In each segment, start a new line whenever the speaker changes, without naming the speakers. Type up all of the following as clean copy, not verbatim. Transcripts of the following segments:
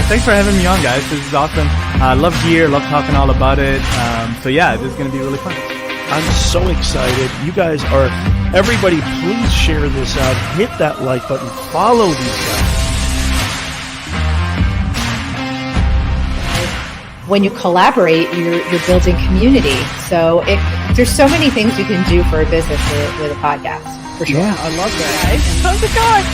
thanks for having me on, guys. This is awesome. I love gear, love talking all about it. So yeah, this is going to be really fun.
I'm so excited. You guys are, everybody, please share this out. Hit that like button. Follow these guys.
When you collaborate, you're building community. So there's so many things you can do for a business with a podcast, for sure.
Yeah, I love that.
How's it going?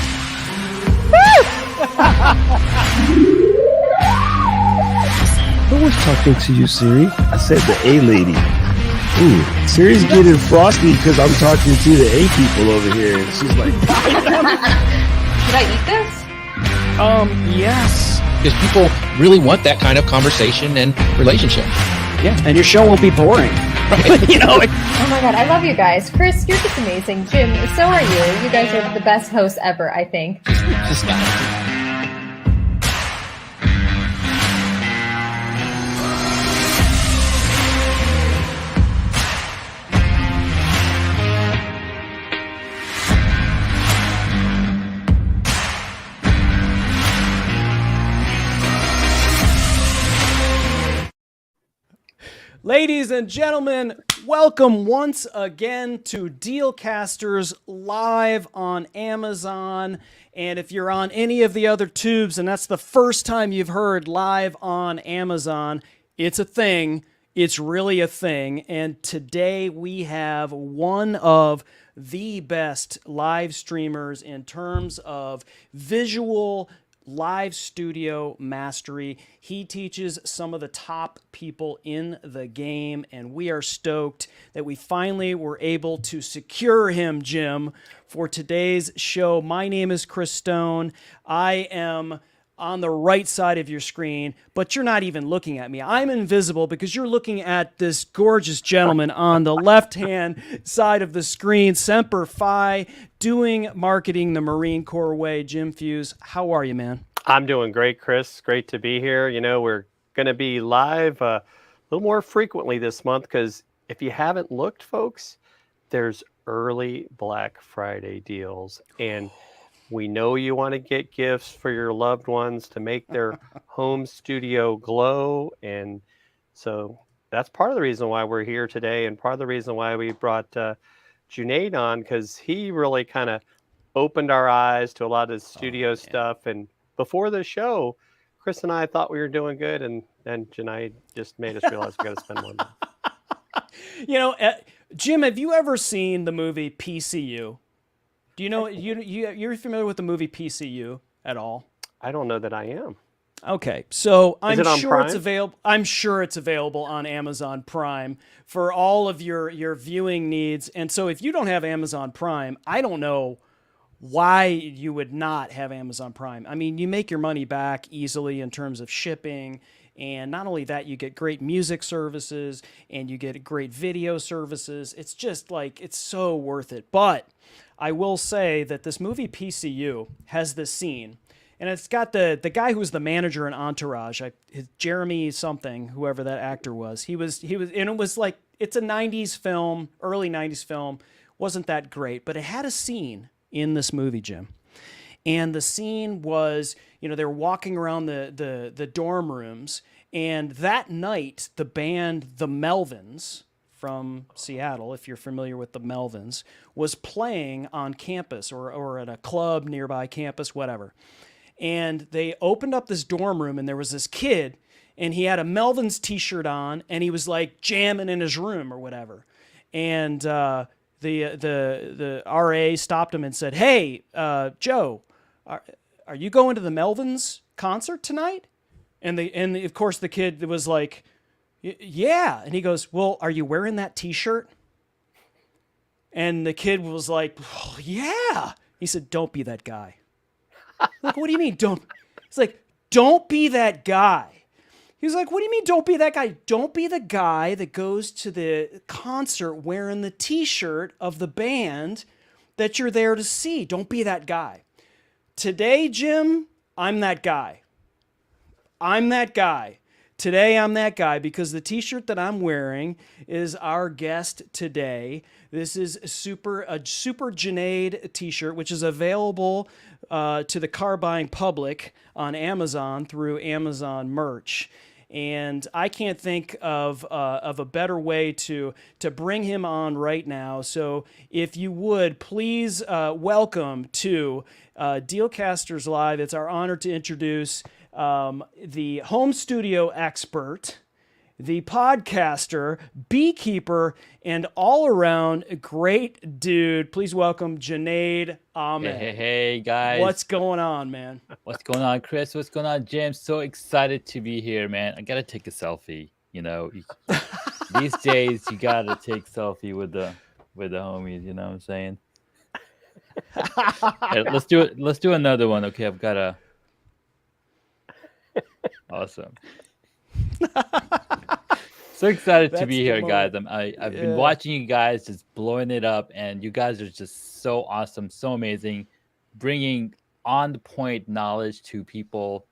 Who was talking to you, Siri? I said the A lady. Ooh, Siri's getting frosty because I'm talking to the A people over here. And she's like,
Should I eat this?
Yes.
Because people really want that kind of conversation and relationship.
Yeah, and your show won't be boring.
Right.
You know.
Oh my God, I love you guys. Chris, you're just amazing. Jim, so are you. You guys are the best hosts ever, I think.
Just got it.
Ladies and gentlemen, welcome once again to Dealcasters live on Amazon. And if you're on any of the other tubes and that's the first time you've heard live on Amazon, it's a thing. It's really a thing. And today we have one of the best live streamers in terms of visual live studio mastery. He teaches some of the top people in the game, and we are stoked that we finally were able to secure him, Jim, for today's show. My name is Chris Stone. I am on the right side of your screen, but you're not even looking at me. I'm invisible because you're looking at this gorgeous gentleman on the left-hand side of the screen, Semper Fi, doing marketing the Marine Corps way. Jim Fuse, how are you, man?
I'm doing great, Chris. Great to be here. You know, we're going to be live a little more frequently this month because if you haven't looked, folks, there's early Black Friday deals. And we know you want to get gifts for your loved ones to make their home studio glow. And so that's part of the reason why we're here today, and part of the reason why we brought Junaid on, because he really kind of opened our eyes to a lot of the studio stuff. And before the show, Chris and I thought we were doing good, and then Junaid just made us realize we got to spend more money.
You know, Jim, have you ever seen the movie PCU? Do you know you're familiar with the movie PCU at all?
I don't know that I am.
Okay, so I'm sure
Prime?
it's available. I'm sure it's available on Amazon Prime for all of your viewing needs. And so if you don't have Amazon Prime, I don't know why you would not have Amazon Prime. I mean, you make your money back easily in terms of shipping. And not only that, you get great music services and you get great video services. It's just like, it's so worth it. But I will say that this movie PCU has this scene, and it's got the guy who's the manager in Entourage, Jeremy something, whoever that actor was. He was, and it was like, it's a 90s film, early 90s film, wasn't that great, but it had a scene in this movie, Jim. And the scene was, you know, they were walking around the dorm rooms, and that night, the band The Melvins from Seattle, if you're familiar with the Melvins, was playing on campus or at a club nearby campus, whatever. And they opened up this dorm room, and there was this kid, and he had a Melvins t-shirt on, and he was like jamming in his room or whatever. And the RA stopped him and said, "Hey, Joe, are you going to the Melvins concert tonight?" And of course the kid was like, "Yeah." And he goes, "Well, are you wearing that t-shirt?" And the kid was like, "Oh, yeah." He said, "Don't be that guy." Like, "What do you mean don't?" He's like, "Don't be that guy." He's like, "What do you mean don't be that guy?" "Don't be the guy that goes to the concert wearing the t-shirt of the band that you're there to see. Don't be that guy." Today, Jim, I'm that guy. I'm that guy. Today I'm that guy because the t-shirt that I'm wearing is our guest today. This is a super Junaid t-shirt, which is available to the car buying public on Amazon through Amazon merch. And I can't think of a better way to bring him on right now. So if you would, please welcome to Dealcasters Live. It's our honor to introduce the home studio expert, the podcaster, beekeeper, and all-around great dude. Please welcome Junaid Ahmed.
Hey, guys.
What's going on, man?
What's going on, Chris? What's going on, Jim? So excited to be here, man. I got to take a selfie. These days you got to take selfie with the homies, you know what I'm saying? Hey, let's do it. Let's do another one. Okay, I've got a awesome. So excited to be here, guys. I've been watching you guys just blowing it up, and you guys are just so awesome, so amazing, bringing on the point knowledge to people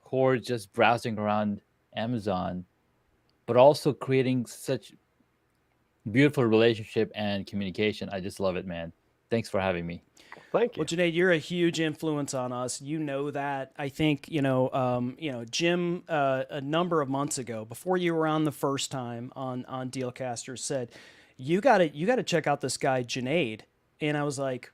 who are just browsing around Amazon, but also creating such beautiful relationship and communication. I just love it, man. Thanks for having me.
Thank you.
Well, Junaid, you're a huge influence on us. You know that. I think Jim a number of months ago, before you were on the first time on Dealcasters, said you got to check out this guy Junaid, and I was like,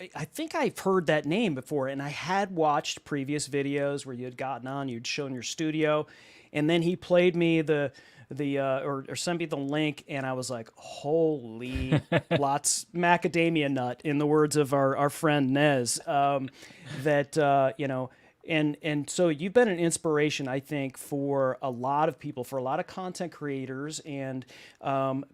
I think I've heard that name before, and I had watched previous videos where you had gotten on, you'd shown your studio, and then he played me or sent me the link, and I was like, holy lots macadamia nut, in the words of our friend Nez, and so you've been an inspiration, I think, for a lot of people, for a lot of content creators, and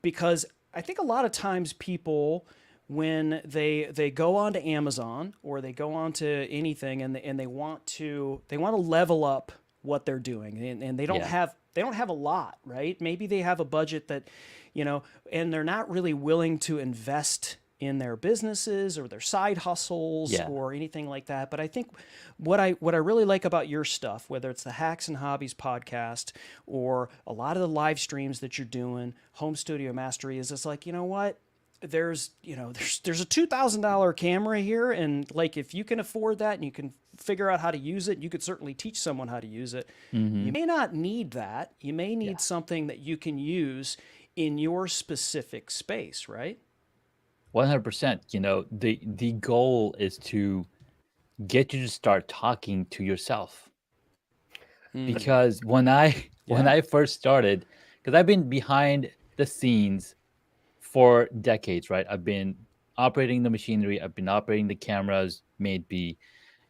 because I think a lot of times people, when they go onto Amazon or they go onto anything and they want to level up what they're doing, and they don't have a lot, right? Maybe they have a budget that, and they're not really willing to invest in their businesses or their side hustles or anything like that. But I think what I really like about your stuff, whether it's the Hacks and Hobbies podcast or a lot of the live streams that you're doing, Home Studio Mastery, is it's like, you know what? There's a $2,000 camera here, and like if you can afford that and you can figure out how to use it, you could certainly teach someone how to use it. You may not need that. You may need something that you can use in your specific space, right?
100%. The goal is to get you to start talking to yourself. Because when I first started, because I've been behind the scenes for decades, right? I've been operating the machinery. I've been operating the cameras, may it be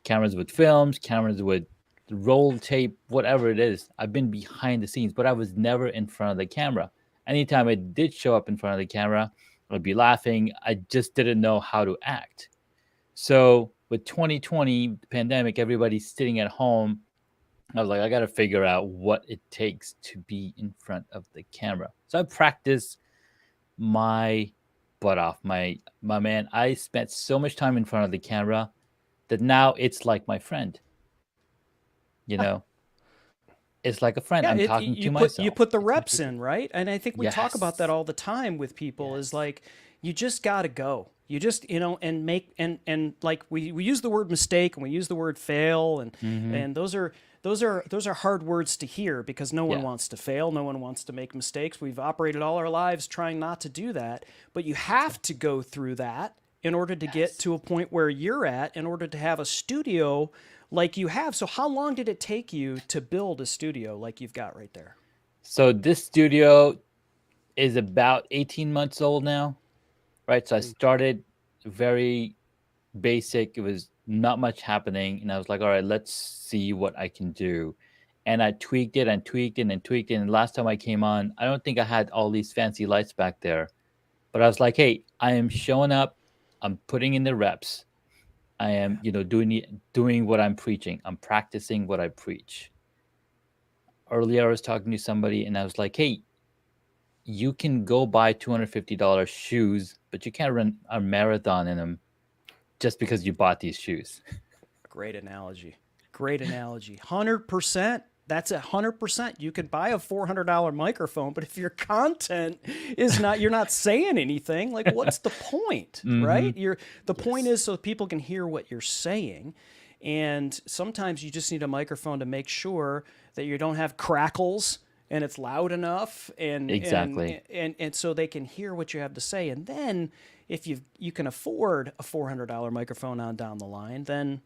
cameras with films, cameras with roll tape, whatever it is. I've been behind the scenes, but I was never in front of the camera. Anytime I did show up in front of the camera, I'd be laughing. I just didn't know how to act. So with 2020, the pandemic, everybody's sitting at home. I was like, I got to figure out what it takes to be in front of the camera. So I practiced my butt off, my man. I spent so much time in front of the camera that now it's like my friend. It's like a friend. I'm talking to myself.
You put the reps in, right? And I think we talk about that all the time with people. Is like, you just got to go. You just, and make, and like we use the word mistake and we use the word fail, and those are hard words to hear because no one wants to fail. No one wants to make mistakes. We've operated all our lives trying not to do that, but you have to go through that in order to get to a point where you're at, in order to have a studio like you have. So how long did it take you to build a studio like you've got right there?
So this studio is about 18 months old now, right? So I started very basic. It was not much happening. And I was like, all right, let's see what I can do. And I tweaked it and tweaked it and tweaked it. And last time I came on, I don't think I had all these fancy lights back there. But I was like, hey, I am showing up. I'm putting in the reps. I am, doing what I'm preaching. I'm practicing what I preach. Earlier, I was talking to somebody and I was like, hey, you can go buy $250 shoes, but you can't run a marathon in them just because you bought these shoes.
Great analogy. 100%. That's 100%. You could buy a $400 microphone, but if your content is not, you're not saying anything. Like, what's the point, right? The point is so people can hear what you're saying, and sometimes you just need a microphone to make sure that you don't have crackles and it's loud enough, and
Exactly.
and so they can hear what you have to say. And then if you can afford a $400 microphone on down the line, then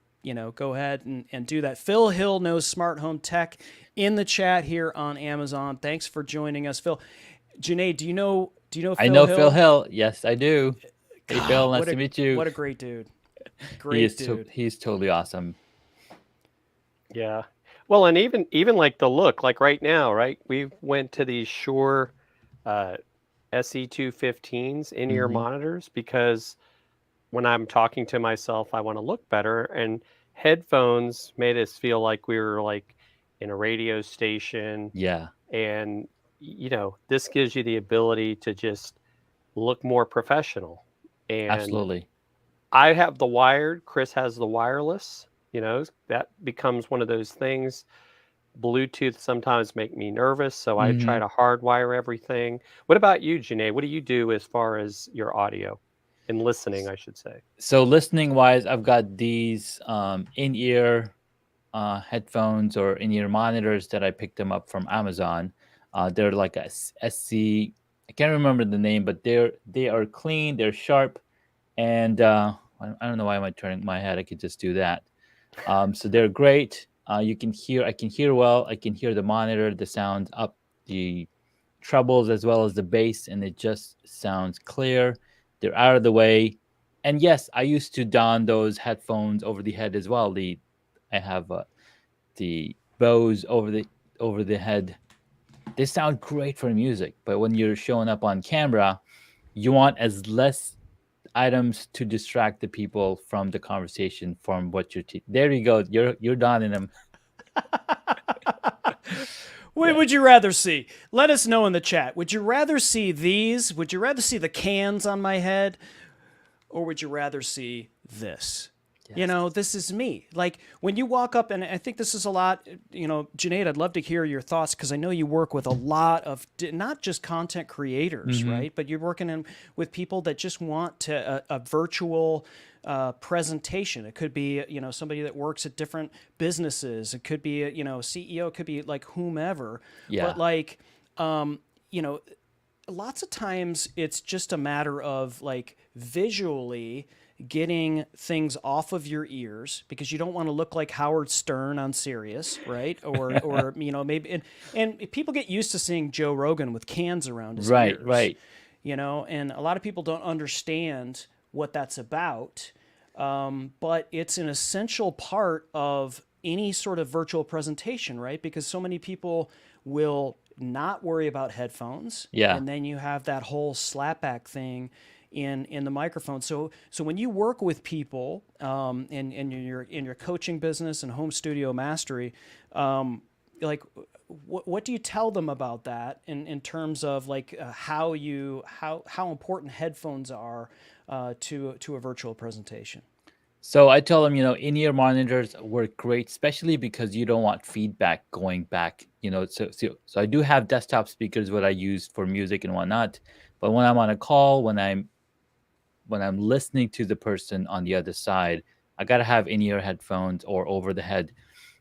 go ahead and do that. Phil Hill knows smart home tech in the chat here on Amazon. Thanks for joining us, Phil. Junaid, do you know Phil
I know
Hill?
Phil Hill. Yes, I do. Hey,
God,
Phil, nice to meet you.
What a great dude. Great dude.
He's totally awesome.
Yeah. Well, and even like the look, like right now, right? We went to these Shure SE215s in-ear monitors because when I'm talking to myself, I want to look better. And headphones made us feel like we were like in a radio station.
Yeah.
And, this gives you the ability to just look more professional. And
Absolutely.
I have the wired, Chris has the wireless, that becomes one of those things. Bluetooth sometimes make me nervous, so I try to hardwire everything. What about you, Junaid? What do you do as far as your audio and listening, I should say?
So listening wise, I've got these in-ear headphones or in-ear monitors that I picked them up from Amazon. They're like a SC. I can't remember the name, but they are clean. They're sharp, and I don't know why am I turning my head. I could just do that. So they're great. I can hear well. I can hear the monitor, the sound up, the trebles as well as the bass, and it just sounds clear. They're out of the way. And yes, I used to don those headphones over the head as well. I have the Bose over the head. They sound great for music, but when you're showing up on camera, you want as less items to distract the people from the conversation from what you're there you go, you're donning them.
What would you rather see? Let us know in the chat. Would you rather see these? Would you rather see the cans on my head, or would you rather see this? Yes. This is me. Like when you walk up, and I think this is a lot, Junaid, I'd love to hear your thoughts because I know you work with a lot of not just content creators, right? But you're working with people that just want a virtual presentation. It could be, somebody that works at different businesses. It could be, CEO. It could be like whomever.
Yeah.
But like, lots of times it's just a matter of like visually getting things off of your ears because you don't want to look like Howard Stern on Sirius, right? Or maybe and people get used to seeing Joe Rogan with cans around his ears.
Right.
And a lot of people don't understand what that's about. But it's an essential part of any sort of virtual presentation, right? Because so many people will not worry about headphones.
Yeah.
And then you have that whole slapback thing in the microphone. So when you work with people in your coaching business and home studio mastery, like what do you tell them about that in terms of like how important headphones are to a virtual presentation?
So I tell them, in-ear monitors work great, especially because you don't want feedback going back. So I do have desktop speakers, what I use for music and whatnot. But when I'm on a call, when I'm listening to the person on the other side, I gotta have in-ear headphones or over the head.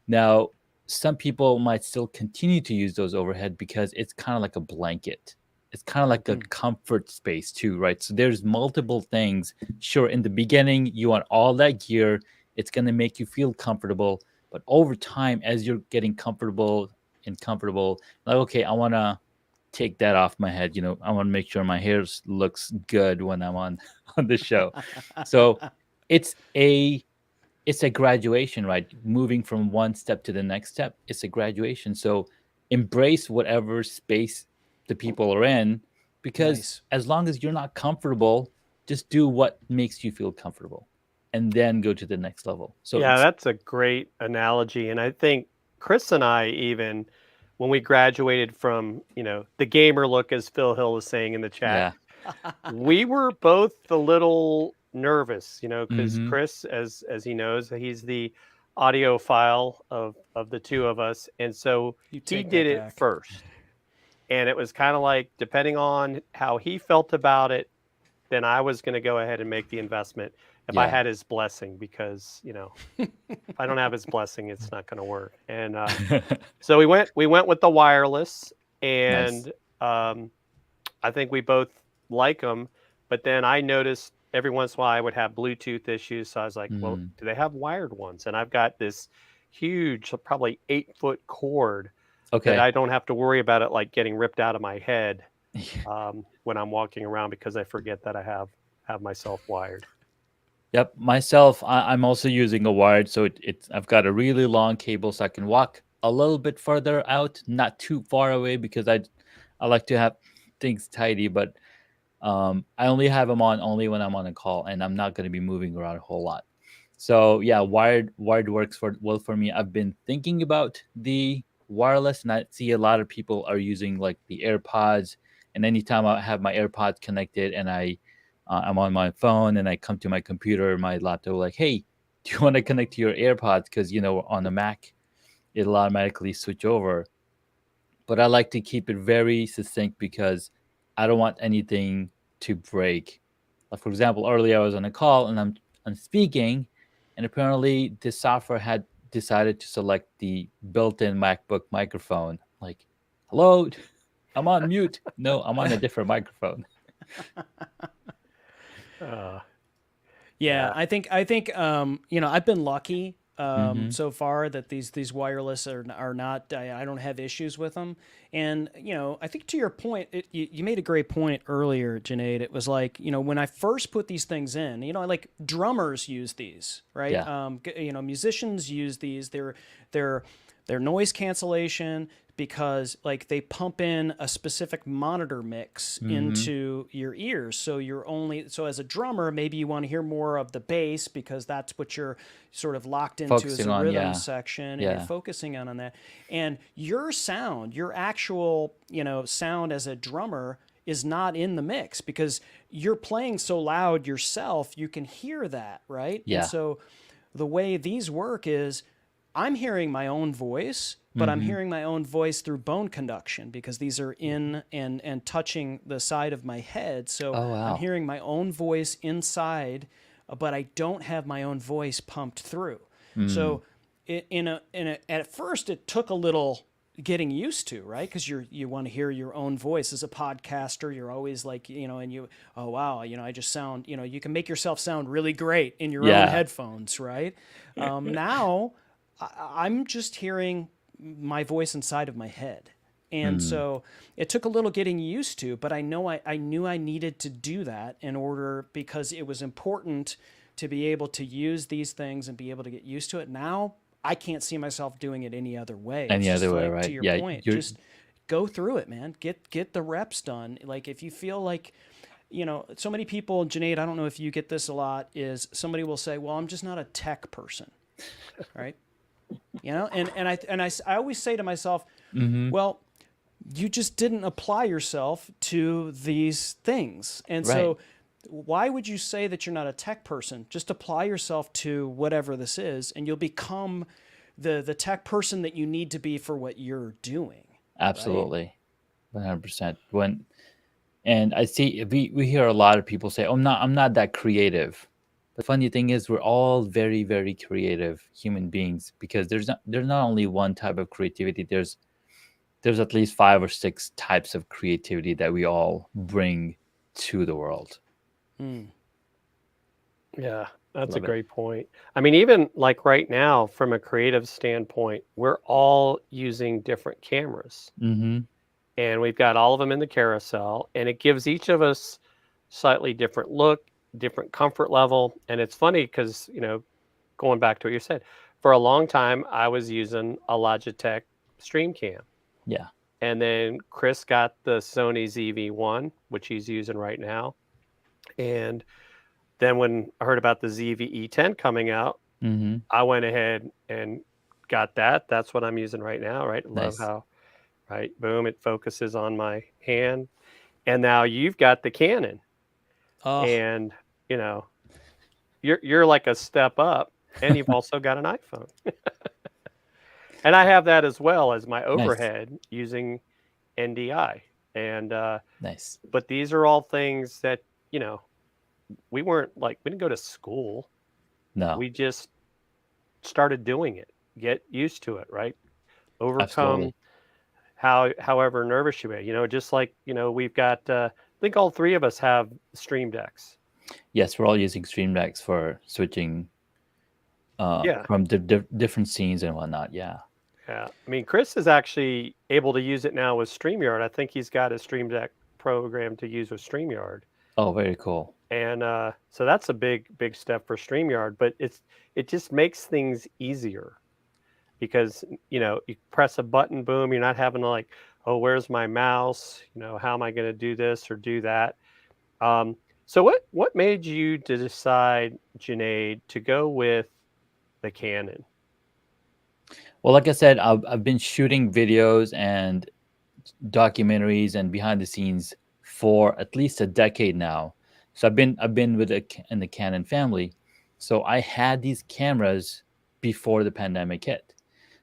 Now, some people might still continue to use those overhead because it's kind of like a blanket. It's kind of like a comfort space too, right? So there's multiple things. Sure, in the beginning, you want all that gear. It's going to make you feel comfortable. But over time, as you're getting comfortable, like, okay, I want to take that off my head. I want to make sure my hair looks good when I'm on the show. So it's a graduation, right? Moving from one step to the next step. It's a graduation. So embrace whatever space the people are in, because as long as you're not comfortable, just do what makes you feel comfortable and then go to the next level. So
yeah, that's a great analogy. And I think Chris and I, even when we graduated from, the gamer look, as Phil Hill is saying in the chat, we were both a little nervous, because Chris, as he knows, he's the audio file of the two of us, and so
You
he
take
did
that
it
back.
first. And it was kind of like, depending on how he felt about it, then I was going to go ahead and make the investment if I
Yeah.
had his blessing, because if I don't have his blessing, it's not going to work. And so we went with the wireless,
Nice.
and I think we both like them. But then I noticed every once in a while I would have Bluetooth issues, so I was like, well,
Mm.
do they have wired ones? And I've got this huge, probably 8-foot cord that
Okay.
I don't have to worry about it like getting ripped out of my head when I'm walking around, because I forget that I have myself wired.
Yep. Myself, I'm also using a wired, so it's I've got a really long cable, so I can walk a little bit further out, not too far away, because I like to have things tidy, but I only have them on only when I'm on a call, and I'm not going to be moving around a whole lot. So yeah, wired works well for me. I've been thinking about the wireless, and I see a lot of people are using like the AirPods. And anytime I have my AirPods connected, and I'm on my phone, and I come to my computer, my laptop, like, hey, do you want to connect to your AirPods? Because on the Mac, it'll automatically switch over. But I like to keep it very succinct because I don't want anything to break. Like, for example, earlier I was on a call, and I'm speaking, and apparently the software had decided to select the built-in MacBook microphone. Like, hello, I'm on mute. No, I'm on a different microphone.
Uh,
Yeah,
Yeah.
I think I've been lucky
Mm-hmm.
so far that these wireless are not I don't have issues with them. And I think to your point, you made a great point earlier, Junaid. It was like, when I first put these things in, like drummers use these, right?
Yeah.
Musicians use these. They're noise cancellation, because like they pump in a specific monitor mix
Mm-hmm.
into your ears. So as a drummer, maybe you want to hear more of the bass, because that's what you're sort of locked into as
Focusing
a
on,
rhythm
yeah.
section, and
Yeah.
you're focusing on that. And your sound, your actual, sound as a drummer is not in the mix, because you're playing so loud yourself, you can hear that, right? And
Yeah.
so the way these work is, I'm hearing my own voice, but I'm
Mm-hmm.
hearing my own voice through bone conduction, because these are in and touching the side of my head. So
Oh,
I'm
wow.
hearing my own voice inside, but I don't have my own voice pumped through.
Mm.
So at first it took a little getting used to, right? Because you want to hear your own voice as a podcaster. You're always like, and oh wow, I just sound, you can make yourself sound really great in your own
Yeah.
headphones, right? Now I'm just hearing my voice inside of my head. And
Mm.
so it took a little getting used to, but I knew I needed to do that in order, because it was important to be able to use these things and be able to get used to it. Now I can't see myself doing it any other way.
Any
It's just
other way,
like, to
right?
your
Yeah.
point,
You're
just go through it, man. Get the reps done. Like, if you feel like, so many people, Junaid, I don't know if you get this a lot, is somebody will say, well, I'm just not a tech person, right? I always say to myself,
mm-hmm.
well, you just didn't apply yourself to these things. And
Right.
so why would you say that you're not a tech person? Just apply yourself to whatever this is, and you'll become the tech person that you need to be for what you're doing.
Absolutely. 100%. And I see we hear a lot of people say, "Oh, I'm not that creative." The funny thing is, we're all very, very creative human beings, because there's not only one type of creativity. There's at least 5 or 6 types of creativity that we all bring to the world.
Yeah, that's a
Love it.
great point. I mean, even like right now, from a creative standpoint, we're all using different cameras,
Mm-hmm.
and we've got all of them in the carousel, and it gives each of us slightly different look, different comfort level. And it's funny because, going back to what you said, for a long time, I was using a Logitech Streamcam.
Yeah.
And then Chris got the Sony ZV-1, which he's using right now. And then when I heard about the ZV-E10 coming out,
Mm-hmm.
I went ahead and got that. That's what I'm using right now, right? Love
Nice.
how, right, boom, it focuses on my hand. And now you've got the Canon.
Oh,
And, you're like a step up. and you've also got an iPhone. And I have that as well as my overhead using NDI. And
Nice.
but these are all things that, you know, we didn't go to school.
No,
We just started doing it. Get used to it, right? Overcome
absolutely.
however nervous you are. You know, just like, you know, we've got I think all three of us have stream decks.
Yes, we're all using Stream Decks for switching
Yeah.
from different scenes and whatnot. Yeah.
Yeah. I mean, Chris is actually able to use it now with StreamYard. I think he's got a Stream Deck program to use with StreamYard.
Oh, very cool.
And so that's a big step for StreamYard, but it just makes things easier because, you know, you press a button, boom, you're not having to like, oh, where's my mouse? You know, how am I going to do this or do that? So what made you to decide, Junaid, to go with the Canon?
Well, like I said, I've been shooting videos and documentaries and behind the scenes for at least a decade now. So I've been in the Canon family. So I had these cameras before the pandemic hit.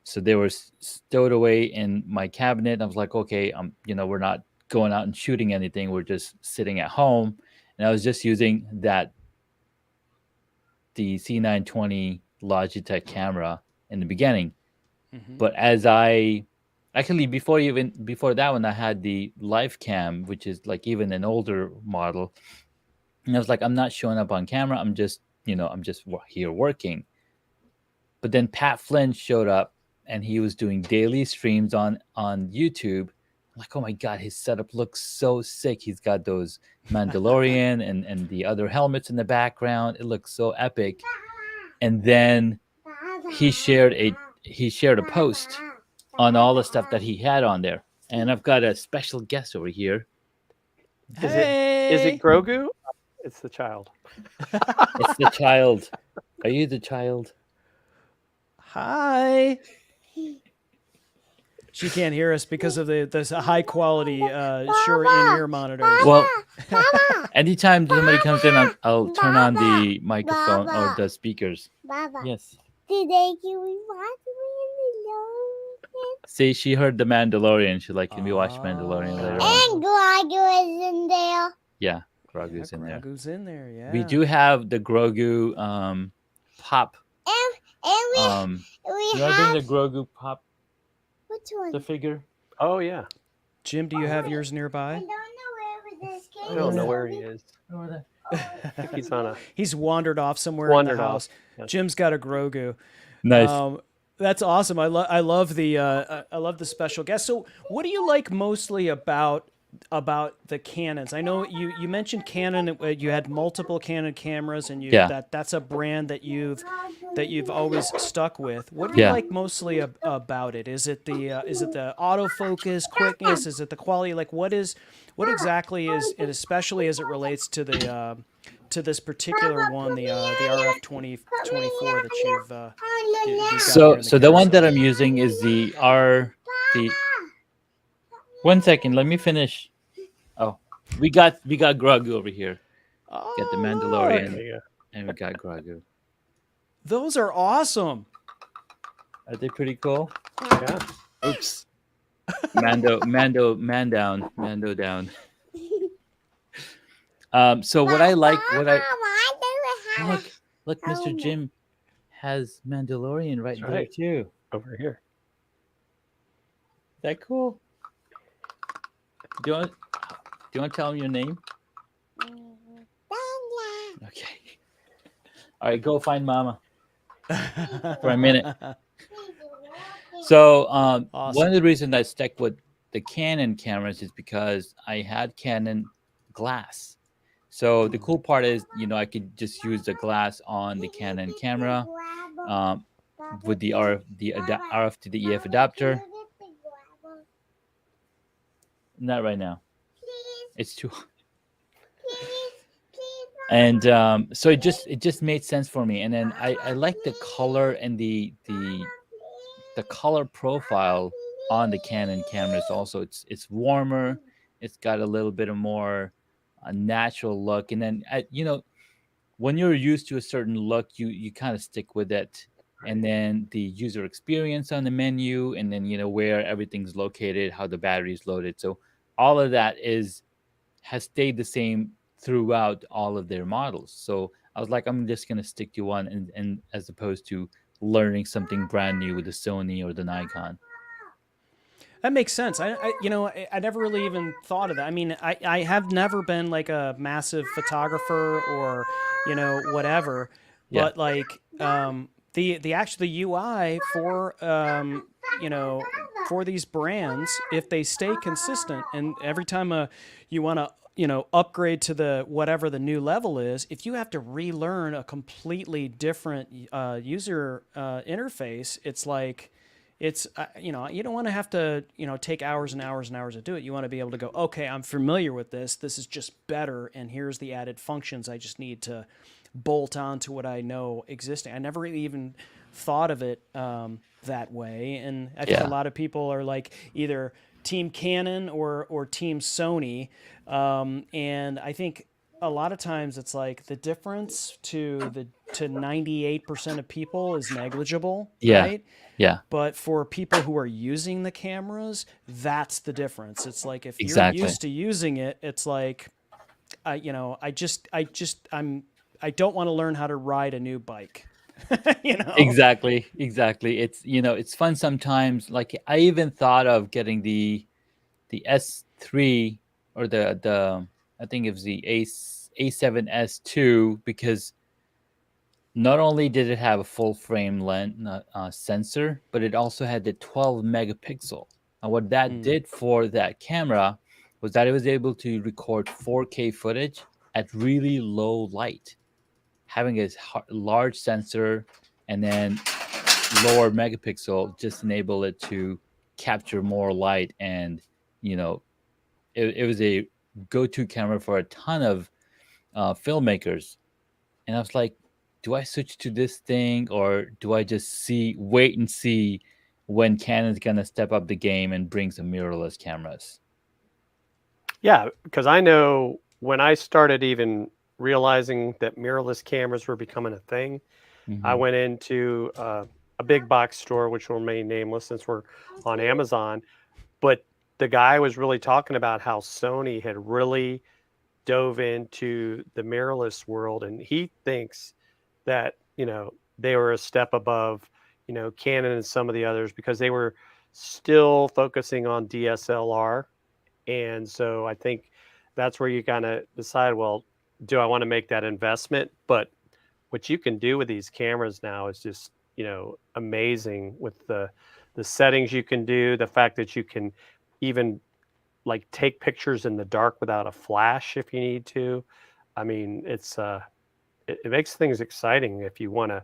So they were stowed away in my cabinet. I was like, okay, we're not going out and shooting anything. We're just sitting at home, and I was just using the C920 Logitech camera in the beginning. But as I actually before that one, I had the live cam, which is like even an older model, and I was like, I'm not showing up on camera. I'm just here working. But then Pat Flynn showed up, and he was doing daily streams on YouTube. I'm like, oh my god, his setup looks so sick. He's got those Mandalorian and the other helmets in the background. It looks so epic. And then he shared a post on all the stuff that he had on there. And I've got a special guest over here.
Is it Grogu? It's the child.
It's the child. Are you the child?
Hi. She can't hear us because of the high quality Shure in-ear monitors.
Well, anytime somebody comes in, I'll turn on the microphone or the speakers.
Baba,
Yes.
today can we watch Mandalorian?
See, she heard the Mandalorian. She's like, can we watch Mandalorian later on?
And Grogu is in there.
Yeah, Grogu's in there.
Grogu's in there, yeah.
We do have the Grogu pop.
And we
You want to bring the Grogu pop,
which one?
the figure?
Oh yeah.
Jim, do you have yours
I
nearby?
don't know where this came
I don't know where he is.
Over
I think he's on a
He's wandered off somewhere
Wandered
in the
off,
house.
yes.
Jim's got a Grogu.
Nice.
That's awesome. I love the special guest. So, what do you like mostly about the Canons? I know you mentioned Canon. You had multiple Canon cameras, and that's a brand that you've always stuck with. What do you like mostly about it? Is it the autofocus quickness? Is it the quality? Like what exactly is it, especially as it relates to the to this particular one, the RF 2024 that you've got here in
So the one that I'm using is the 1 second, let me finish. Oh, we got Grogu over here. Got the Mandalorian, and we got Grogu.
Those are awesome.
Are they pretty cool?
yeah.
Oops. Man down. So what I like, look, Mr. Jim has Mandalorian right
That's
there
right.
too.
Over here.
Is that cool? Do you want to tell him your name? Okay. All right, go find Mama for a minute. So
Awesome.
one of the reasons I stuck with the Canon cameras is because I had Canon glass. So the cool part is, I could just use the glass on the Canon camera with the RF to the EF adapter. Not right now. It's too. And so it just made sense for me. And then I like the color and the color profile on the Canon cameras. Also, it's warmer. It's got a little bit of more a natural look. And then when you're used to a certain look, you kind of stick with it. And then the user experience on the menu, and then where everything's located, how the battery's loaded. So all of that has stayed the same throughout all of their models. So I was like, I'm just gonna stick to one, and as opposed to learning something brand new with the Sony or the Nikon.
That makes sense. I never really even thought of that. I mean, I have never been like a massive photographer or, whatever,
Yeah.
but like, the UI for, for these brands, if they stay consistent and every time you want to, upgrade to the whatever the new level is, if you have to relearn a completely different user interface, it's like, it's you don't want to have to take hours and hours and hours to do it. You want to be able to go, okay, I'm familiar with this is just better, and here's the added functions I just need to bolt on to what I know existing. I never really even thought of it that way, and I think a lot of people are like either team Canon or team Sony, and I think a lot of times it's like the difference to 98% of people is negligible, right?
Yeah.
But for people who are using the cameras, that's the difference. It's like if
Exactly.
you're used to using it, it's like, I don't want to learn how to ride a new bike.
Exactly. It's fun sometimes. Like I even thought of getting the S3 or the I think it was the A7S2, because not only did it have a full frame lens sensor, but it also had the 12 megapixel. And what that did for that camera was that it was able to record 4K footage at really low light, having a large sensor and then lower megapixel just enable it to capture more light. And it was a go-to camera for a ton of filmmakers. And I was like, do I switch to this thing, or do I just wait and see when Canon's gonna step up the game and bring some mirrorless cameras?
Yeah, because I know when I started even realizing that mirrorless cameras were becoming a thing, I went into a big box store, which will remain nameless since we're on Amazon. But the guy was really talking about how Sony had really dove into the mirrorless world, and he thinks that they were a step above Canon and some of the others because they were still focusing on DSLR. And so I think that's where you kind of decide, well, do I want to make that investment? But what you can do with these cameras now is just amazing with the settings you can do, the fact that you can even like take pictures in the dark without a flash if you need to. I mean, it makes things exciting if you want to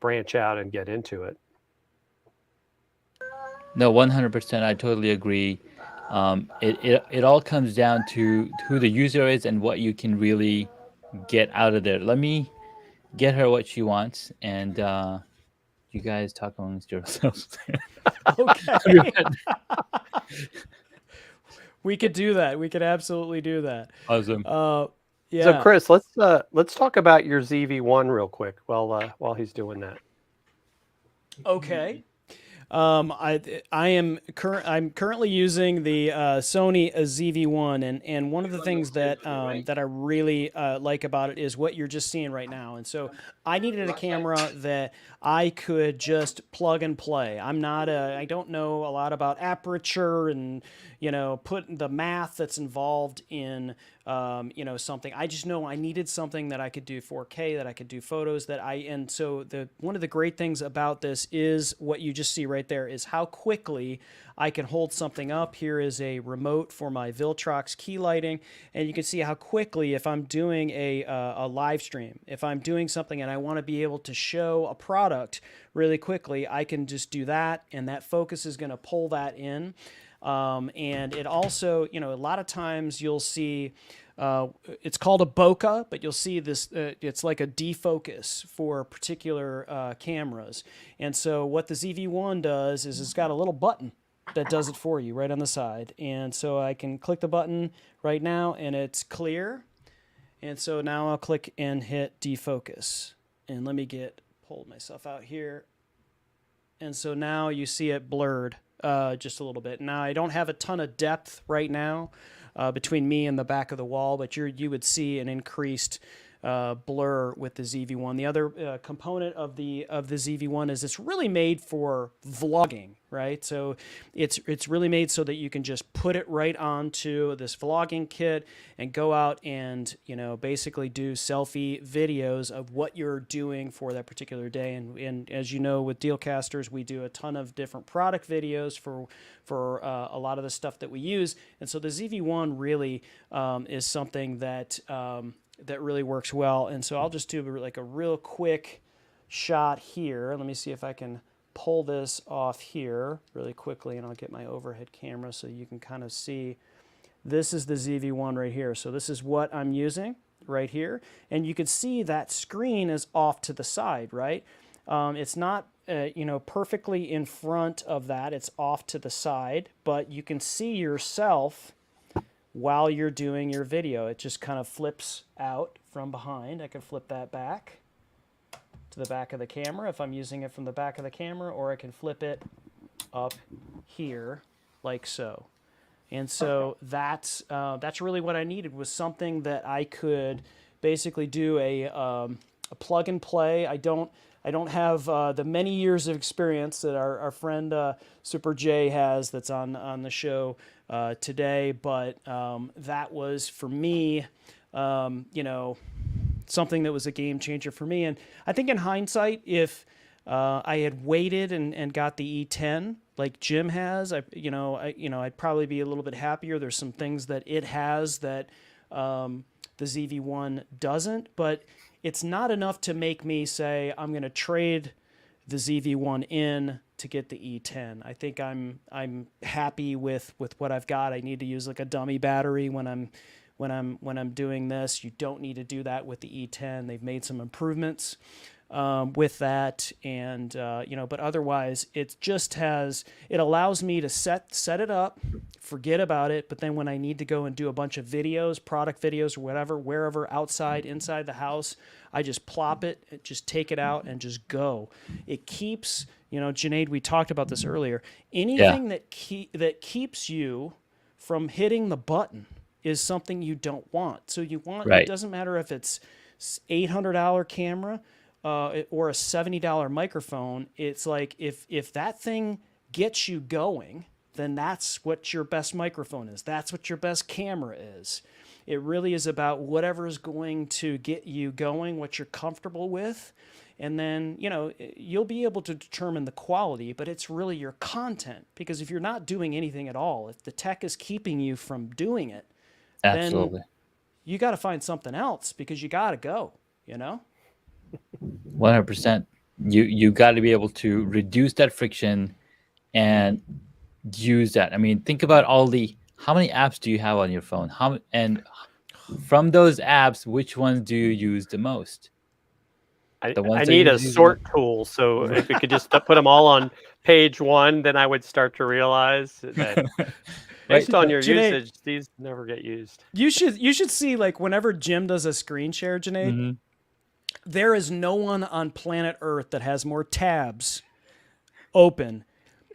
branch out and get into it.
No, 100%. I totally agree. It all comes down to who the user is and what you can really get out of there. Let me get her what she wants, and you guys talk amongst yourselves.
Okay. We could do that. We could absolutely do that.
Awesome.
Yeah.
So Chris, let's talk about your ZV-1 real quick while he's doing that.
Okay. I'm currently using the Sony ZV-1, and one of the things that I really like about it is what you're just seeing right now. And so I needed a camera that I could just plug and play. I don't know a lot about aperture and put the math that's involved in something. I just know I needed something that I could do 4K, that I could do photos, and so one of the great things about this is what you just see right there is how quickly I can hold something up. Here is a remote for my Viltrox key lighting, and you can see how quickly, if I'm doing a live stream, if I'm doing something and I want to be able to show a product really quickly, I can just do that, and that focus is going to pull that in. And it also, a lot of times you'll see, it's called a bokeh, but you'll see this, it's like a defocus for particular cameras. And so what the ZV-1 does is it's got a little button that does it for you right on the side. And so I can click the button right now and it's clear. And so now I'll click and hit defocus. And let me pull myself out here. And so now you see it blurred just a little bit. Now I don't have a ton of depth right now between me and the back of the wall, but you would see an increased blur with the ZV-1. The other component of the ZV-1 is it's really made for vlogging, right? So it's really made so that you can just put it right onto this vlogging kit and go out and basically do selfie videos of what you're doing for that particular day. And as you know, with Dealcasters, we do a ton of different product videos for a lot of the stuff that we use. And so the ZV-1 really is something that that really works well. And so I'll just do like a real quick shot here. Let me see if I can pull this off here really quickly, and I'll get my overhead camera so you can kind of see. This is the ZV-1 right here. So this is what I'm using right here. And you can see that screen is off to the side, right? It's not perfectly in front of that. It's off to the side, but you can see yourself while you're doing your video. It just kind of flips out from behind. I can flip that back to the back of the camera if I'm using it from the back of the camera, or I can flip it up here like so. And so that's really what I needed, was something that I could basically do a plug and play. I don't have the many years of experience that our friend Super J has that's on the show today, but that was for me, something that was a game changer for me. And I think in hindsight, if I had waited and got the E10 like Jim has, I'd probably be a little bit happier. There's some things that it has that the ZV-1 doesn't, but it's not enough to make me say I'm going to trade the ZV-1 in to get the E10. I think I'm happy with what I've got. I need to use like a dummy battery when I'm doing this. You don't need to do that with the E10. They've made some improvements with that, and but otherwise it allows me to set it up, forget about it, but then when I need to go and do a bunch of videos, product videos or whatever, wherever, outside, inside the house, I just plop it, just take it out and just go. It keeps, Junaid, we talked about this earlier, anything that keeps you from hitting the button is something you don't want. So you want, It doesn't matter if it's $800 camera or a $70 microphone. It's like if that thing gets you going, then that's what your best microphone is. That's what your best camera is. It really is about whatever is going to get you going, what you're comfortable with. And then, you'll be able to determine the quality, but it's really your content. Because if you're not doing anything at all, if the tech is keeping you from doing it,
Absolutely.
then you got to find something else, because you got to go,
100%. You got to be able to reduce that friction and use that. I mean, think about how many apps do you have on your phone? And from those apps, which ones do you use the most?
I need a sort tool, so if we could just put them all on page one, then I would start to realize that based on your
Junaid,
usage, these never get used.
You should see, like, whenever Jim does a screen share, Junaid, there is no one on planet Earth that has more tabs open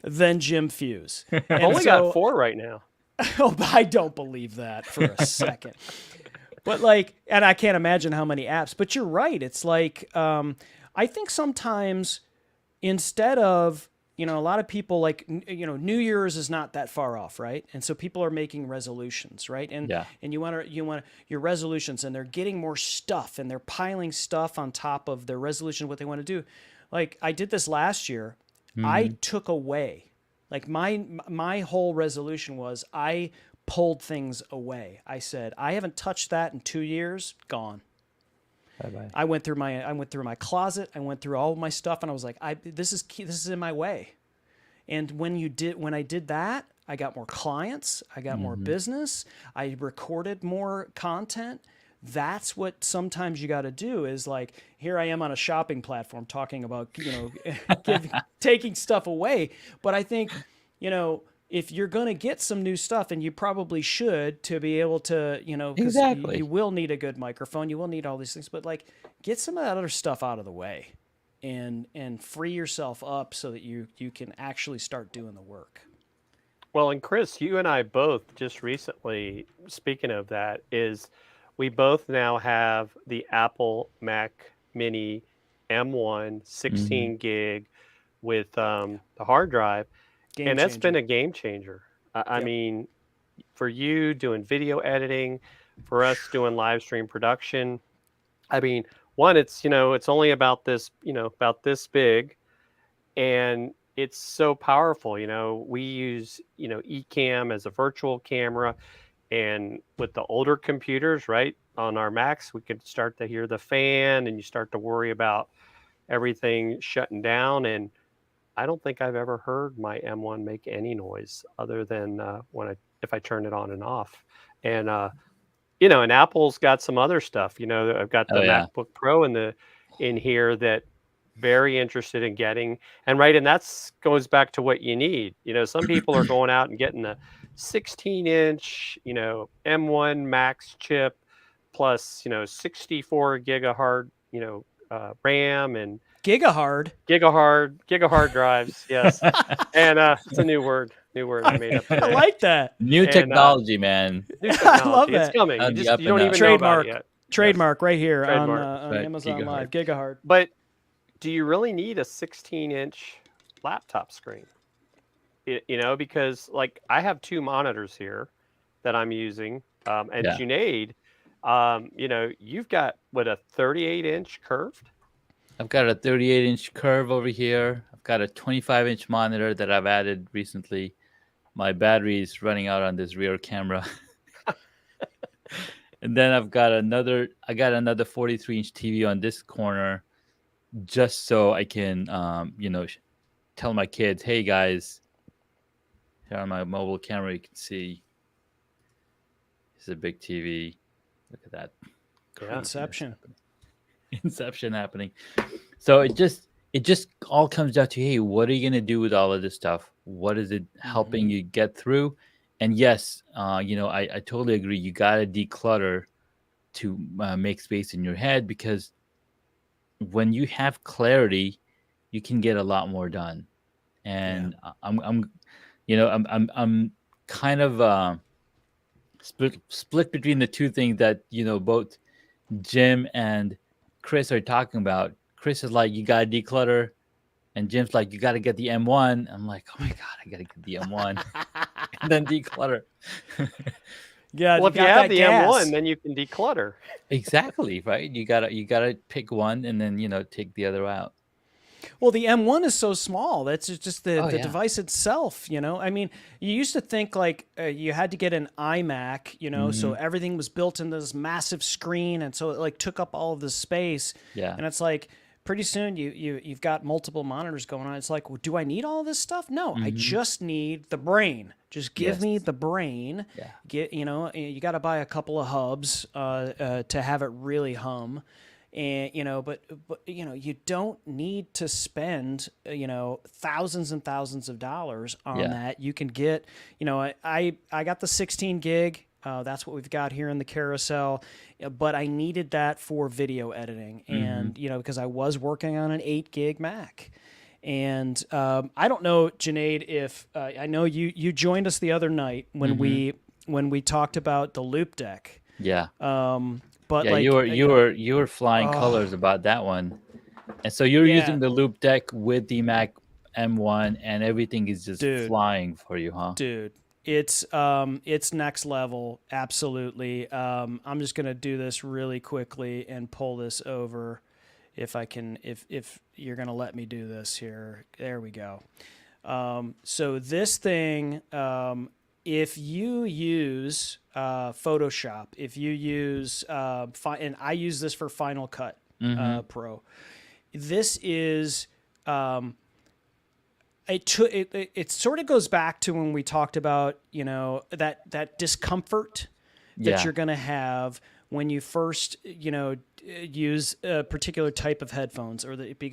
than Jim Fuse.
I've only got 4 right now.
Oh, I don't believe that for a second. But and I can't imagine how many apps. But you're right. It's like, I think sometimes instead of, a lot of people New Year's is not that far off, right? And so people are making resolutions, right? And you want your resolutions, and they're getting more stuff, and they're piling stuff on top of their resolution, what they want to do. Like I did this last year. I took away, like my whole resolution was I pulled things away. I said, I haven't touched that in 2 years, gone.
Bye-bye.
I went through my closet. I went through all of my stuff, and I was like, this is in my way. And when I did that, I got more clients. I got more business. I recorded more content. That's what sometimes you got to do, is like, here I am on a shopping platform talking about, taking stuff away. But I think, if you're going to get some new stuff, and you probably should, to be able to, you know, 'cause
Exactly.
you will need a good microphone, you will need all these things, but like get some of that other stuff out of the way and free yourself up so that you can actually start doing the work.
Well, and Chris, you and I both just recently, speaking of that, is we both now have the Apple Mac Mini M1 16 gig with the hard drive,
Game
and that's been
changer.
a game changer. I
Yep.
mean, for you doing video editing, for us doing live stream production. I mean, one, it's it's only about this, about this big, and it's so powerful. We use Ecamm as a virtual camera, and with the older computers, right, on our Macs, we could start to hear the fan, and you start to worry about everything shutting down. And I don't think I've ever heard my M1 make any noise other than if I turn it on and off. And and Apple's got some other stuff. I've got the
Oh yeah.
MacBook Pro in here that very interested in getting. And right, and that's goes back to what you need. Some people are going out and getting a 16-inch, M1 Max chip plus, 64 gigahard, RAM and
Gigahard.
gigahard drives. Yes. And it's a new word I made up
I
today.
like that.
New
And,
technology, man.
New
I
technology.
love
It's
that.
coming.
On
You,
the
just,
up
you don't
and
even
up.
know about
Trademark.
it yet.
Trademark right here
Trademark.
on
Right,
Amazon
Gigahard.
Live. Gigahard.
But do you really need a 16-inch laptop screen? Because like I have two monitors here that I'm using, and
Yeah.
Junaid, you've got a 38-inch curved.
I've got a 38-inch curve over here. I've got a 25-inch monitor that I've added recently. My battery is running out on this rear camera. And then I got another 43-inch TV on this corner, just so I can, tell my kids, hey guys, here on my mobile camera, you can see it's a big TV. Look at that.
Yeah.
Inception.
Inception happening. So it just all comes down to, hey, what are you gonna do with all of this stuff? What is it helping you get through? And yes, I totally agree. You gotta declutter to make space in your head, because when you have clarity, you can get a lot more done. And I'm kind of split between the two things that both Jim and Chris are talking about. Chris is like, you gotta declutter, and Jim's like, you gotta get the M1. I'm like, oh my god, I gotta get the M1 and then declutter.
Yeah.
Well, if you have the M1, then you can declutter.
Exactly, right? You gotta pick one and then take the other out.
Well, the M1 is so small. That's just the
yeah.
device itself, I mean, you used to think like you had to get an iMac, so everything was built into this massive screen, and so it like took up all of the space.
Yeah.
And it's like pretty soon you've got multiple monitors going on. It's like, well, do I need all this stuff? No, I just need the brain. Just give me the brain.
Yeah.
Get you got to buy a couple of hubs to have it really hum. And but you don't need to spend thousands and thousands of dollars on that. You can get I got the 16 gig. That's what we've got here in the carousel, but I needed that for video editing, and because I was working on an 8 gig Mac. And I don't know, Junaid, if I know you joined us the other night when we talked about the loop deck.
Yeah.
But
yeah,
like,
you were flying colors about that one, and so you're using the loop deck with the Mac M1, and everything is just flying for you, huh?
Dude, it's next level, absolutely. I'm just gonna do this really quickly and pull this over, if I can, if you're gonna let me do this here. There we go. So this thing, if you use Photoshop, if you use and I use this for Final Cut Pro, this is it sort of goes back to when we talked about that discomfort that you're going to have when you first, use a particular type of headphones,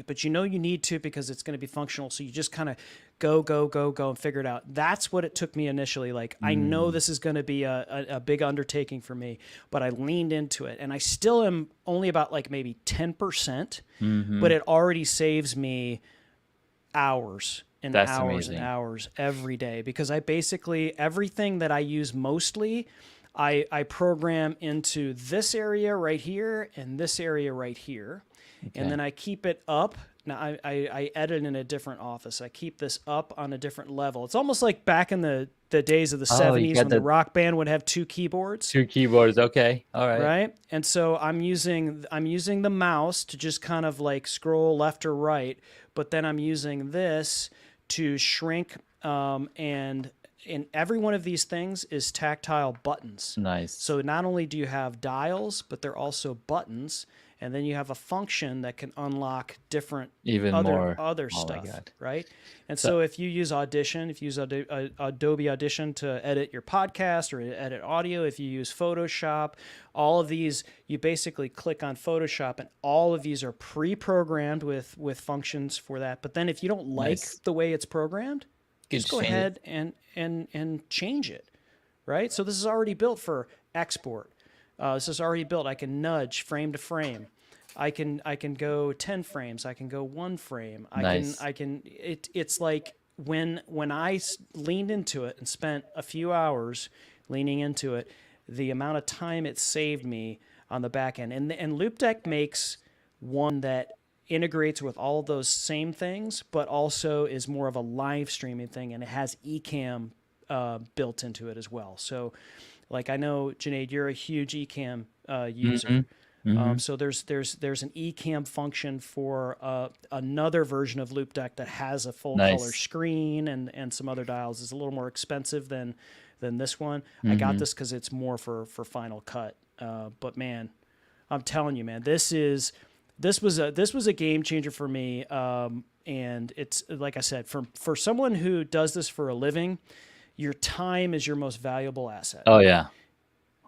but you need to because it's going to be functional. So you just kind of go and figure it out. That's what it took me initially. Like, I know this is going to be a big undertaking for me, but I leaned into it, and I still am only about like maybe 10%, but it already saves me hours and
That's
hours
amazing.
and hours every day, because I basically, everything that I use mostly, I program into this area right here and this area right here. And then I keep it up. Now I edit in a different office. I keep this up on a different level. It's almost like back in the days of the 70s when the rock band would have two keyboards.
Two keyboards, okay. All right.
Right? And so I'm using the mouse to just kind of like scroll left or right, but then I'm using this to shrink, and in every one of these things is tactile buttons.
Nice.
So not only do you have dials, but they're also buttons, and then you have a function that can unlock different other stuff, right? And so if you use Audition, if you use Adobe Audition to edit your podcast or edit audio, if you use Photoshop, all of these, you basically click on Photoshop, and all of these are pre-programmed with functions for that. But then if you don't like the way it's programmed, just go ahead and change it, right? So this is already built for export. This is already built. I can nudge frame to frame. I can go 10 frames. I can go 1 frame. It's like when I leaned into it and spent a few hours leaning into it, the amount of time it saved me on the back end. And LoopDeck makes one that integrates with all of those same things, but also is more of a live streaming thing, and it has Ecamm built into it as well. So, like, I know, Junaid, you're a huge Ecamm user. So there's an Ecamm function for another version of LoopDeck that has a full color screen and some other dials. It's a little more expensive than this one. I got this because it's more for Final Cut. But man, I'm telling you, man, this was a game changer for me. And it's, like I said, for someone who does this for a living, your time is your most valuable asset.
Oh yeah,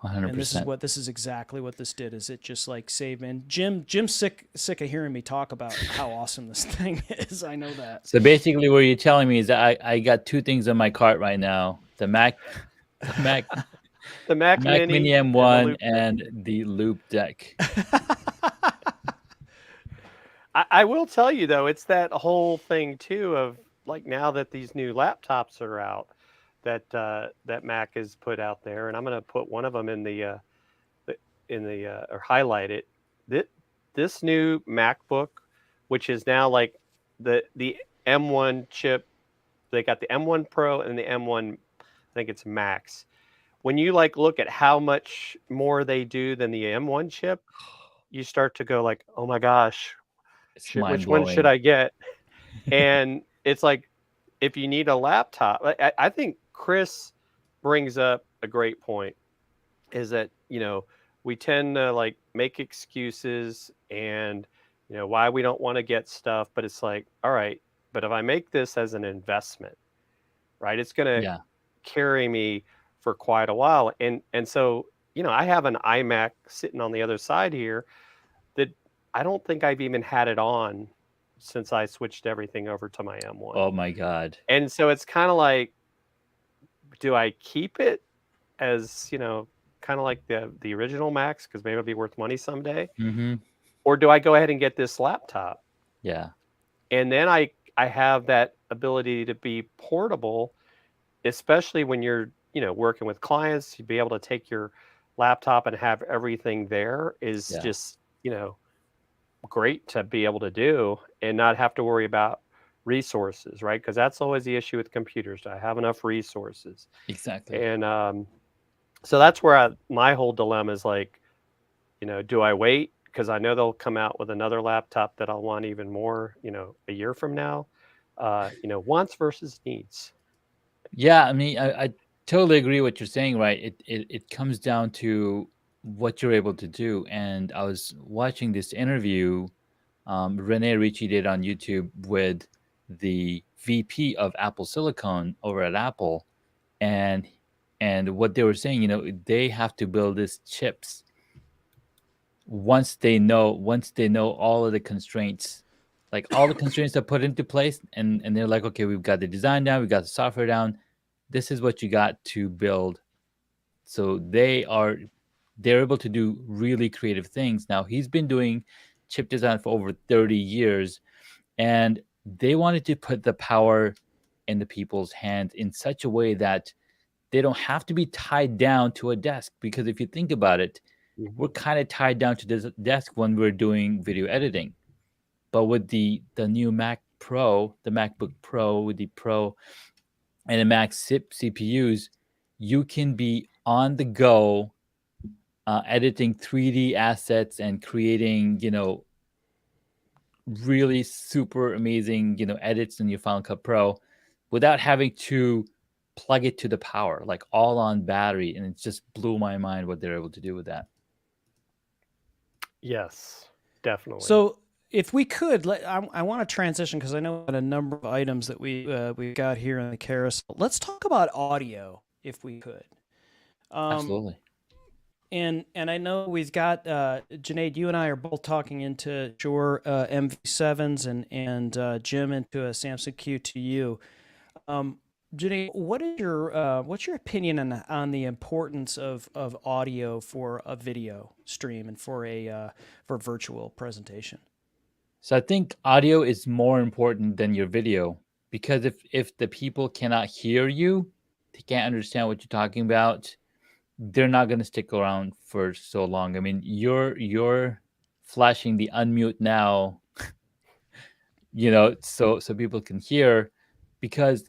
100%.
And this is exactly what this did. Is it just like saved? Man, Jim's sick of hearing me talk about how awesome this thing is. I know that.
So basically, what you're telling me is that I got two things on my cart right now: the Mac Mini M1 and the LoopDeck.
I will tell you though, it's that whole thing too of like, now that these new laptops are out, that Mac has put out there, and I'm going to put one of them in the or highlight it. This new MacBook, which is now like the M1 chip, they got the M1 Pro and the M1, I think it's Max. When you like look at how much more they do than the M1 chip, you start to go like, oh my gosh, which one should I get? And it's like, if you need a laptop, I think Chris brings up a great point, is that, we tend to like make excuses and, why we don't want to get stuff, but it's like, all right, but if I make this as an investment, right, it's going to carry me for quite a while. And so, I have an iMac sitting on the other side here that I don't think I've even had it on since I switched everything over to my M1.
Oh my God.
And so it's kind of like, do I keep it as, kind of like the original Macs, because maybe it'll be worth money someday? Or do I go ahead and get this laptop?
Yeah.
And then I have that ability to be portable, especially when you're, working with clients. You'd be able to take your laptop and have everything there is just, great to be able to do and not have to worry about resources, right? Because that's always the issue with computers. Do I have enough resources?
Exactly.
And so that's where my whole dilemma is like, do I wait? Because I know they'll come out with another laptop that I'll want even more, a year from now. Wants versus needs.
Yeah, I mean, I totally agree what you're saying, right? It comes down to what you're able to do. And I was watching this interview Rene Ricci did on YouTube with the VP of Apple Silicon over at Apple, and what they were saying, they have to build these chips once they know all of the constraints, like all the constraints are put into place, and they're like, okay, we've got the design down, we've got the software down, this is what you got to build. So they're able to do really creative things. Now he's been doing chip design for over 30 years, and they wanted to put the power in the people's hands in such a way that they don't have to be tied down to a desk. Because if you think about it, we're kind of tied down to this desk when we're doing video editing. But with the new Mac Pro, the MacBook Pro, with the Pro and the Mac CPUs, you can be on the go, editing 3D assets and creating, really super amazing, edits in your Final Cut Pro without having to plug it to the power, like all on battery. And it just blew my mind what they're able to do with that.
Yes, definitely.
So if we could, I want to transition because I know we got a number of items that we've got here in the carousel. Let's talk about audio, if we could.
Absolutely.
And I know we've got Junaid. You and I are both talking into Shure MV7s and Jim into a Samsung Q2U. Junaid, what's your opinion on the importance of audio for a video stream and for a virtual presentation?
So I think audio is more important than your video, because if the people cannot hear you, they can't understand what you're talking about, they're not going to stick around for so long. I mean, you're flashing the unmute now, so people can hear, because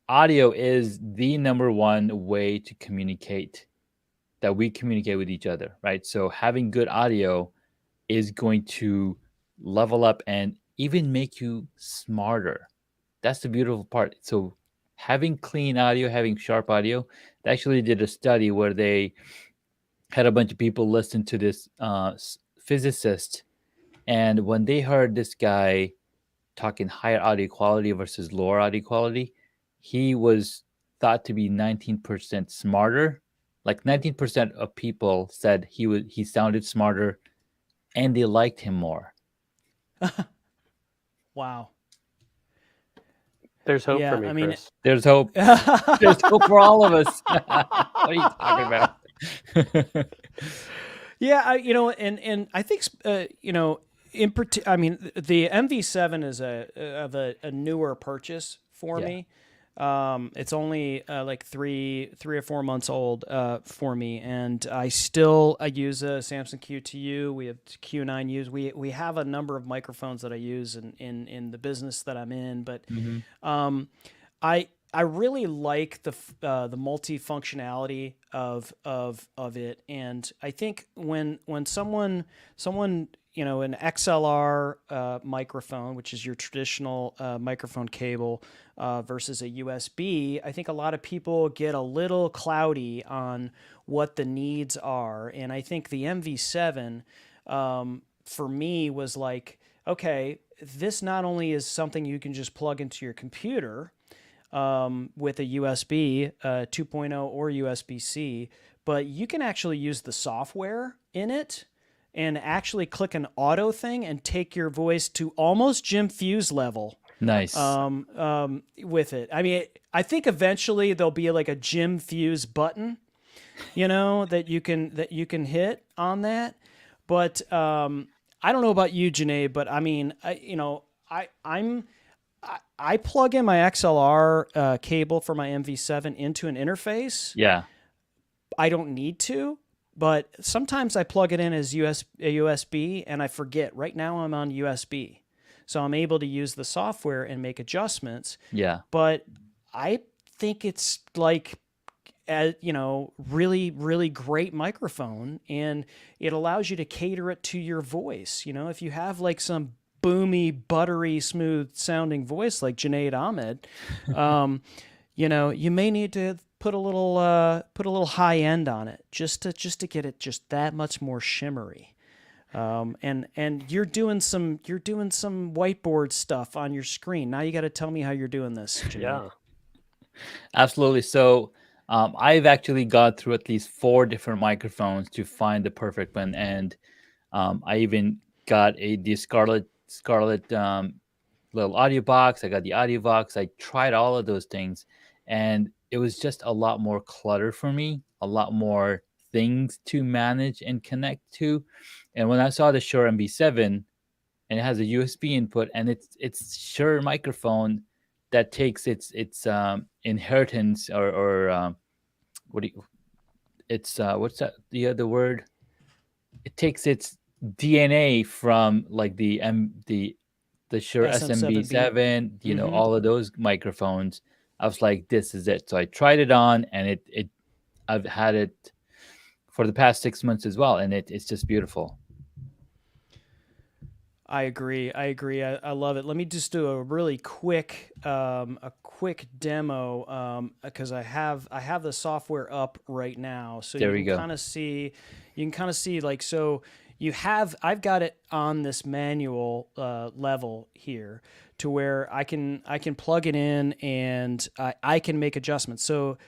audio is the number one way to communicate, that we communicate with each other, right? So having good audio is going to level up and even make you smarter. That's the beautiful part. So having clean audio, having sharp audio, they actually did a study where they had a bunch of people listen to this physicist, and when they heard this guy talking higher audio quality versus lower audio quality, he was thought to be 19% smarter. Like 19% of people said he sounded smarter, and they liked him more.
Wow.
There's hope for me, Chris.
There's hope. There's hope for all of us. What are you talking about?
Yeah, and I think the MV7 is a newer purchase for me. It's only like 3 or 4 months old for me, and I use a Samsung Q2U. We have Q9Us. We have a number of microphones that I use in the business that I'm in, but I really like the multifunctionality of it, and I think when someone an XLR microphone, which is your traditional microphone cable, versus a USB, I think a lot of people get a little cloudy on what the needs are. And I think the MV7 for me was like, okay, this not only is something you can just plug into your computer with a USB 2.0 or USB-C, but you can actually use the software in it and actually click an auto thing and take your voice to almost Jim Fuse level.
Nice.
With it. I mean, I think eventually there'll be like a Jim Fuse button, that you can hit on that. But I don't know about you, Junaid, but I mean, I plug in my XLR cable for my MV7 into an interface.
Yeah.
I don't need to. But sometimes I plug it in as USB and I forget. Right now I'm on USB. So I'm able to use the software and make adjustments.
Yeah.
But I think it's like, really, really great microphone. And it allows you to cater it to your voice. If you have like some boomy, buttery, smooth sounding voice like Junaid Ahmed, you may need to put a little high end on it just to get it just that much more shimmery. And you're doing some whiteboard stuff on your screen. Now you got to tell me how you're doing this, Junaid.
Yeah.
Absolutely. So I've actually got through at least 4 different microphones to find the perfect one, and I even got the Scarlett little audio box. I got the audio box. I tried all of those things, and it was just a lot more clutter for me, a lot more things to manage and connect to. And when I saw the Shure MB7, and it has a USB input, and it's Shure microphone that takes its inheritance, or what do you, it's what's that the other word? It takes its DNA from like the Shure
SM7B.
SMB7,
Mhm.
all of those microphones. I was like, this is it. So I tried it on, and I've had it for the past 6 months as well, and it's just beautiful.
I agree. I love it. Let me just do a really quick demo, because I have the software up right now, so
There
you
we
can
go.
kind of see like, so I've got it on this manual level here, to where I can plug it in, and I can make adjustments. So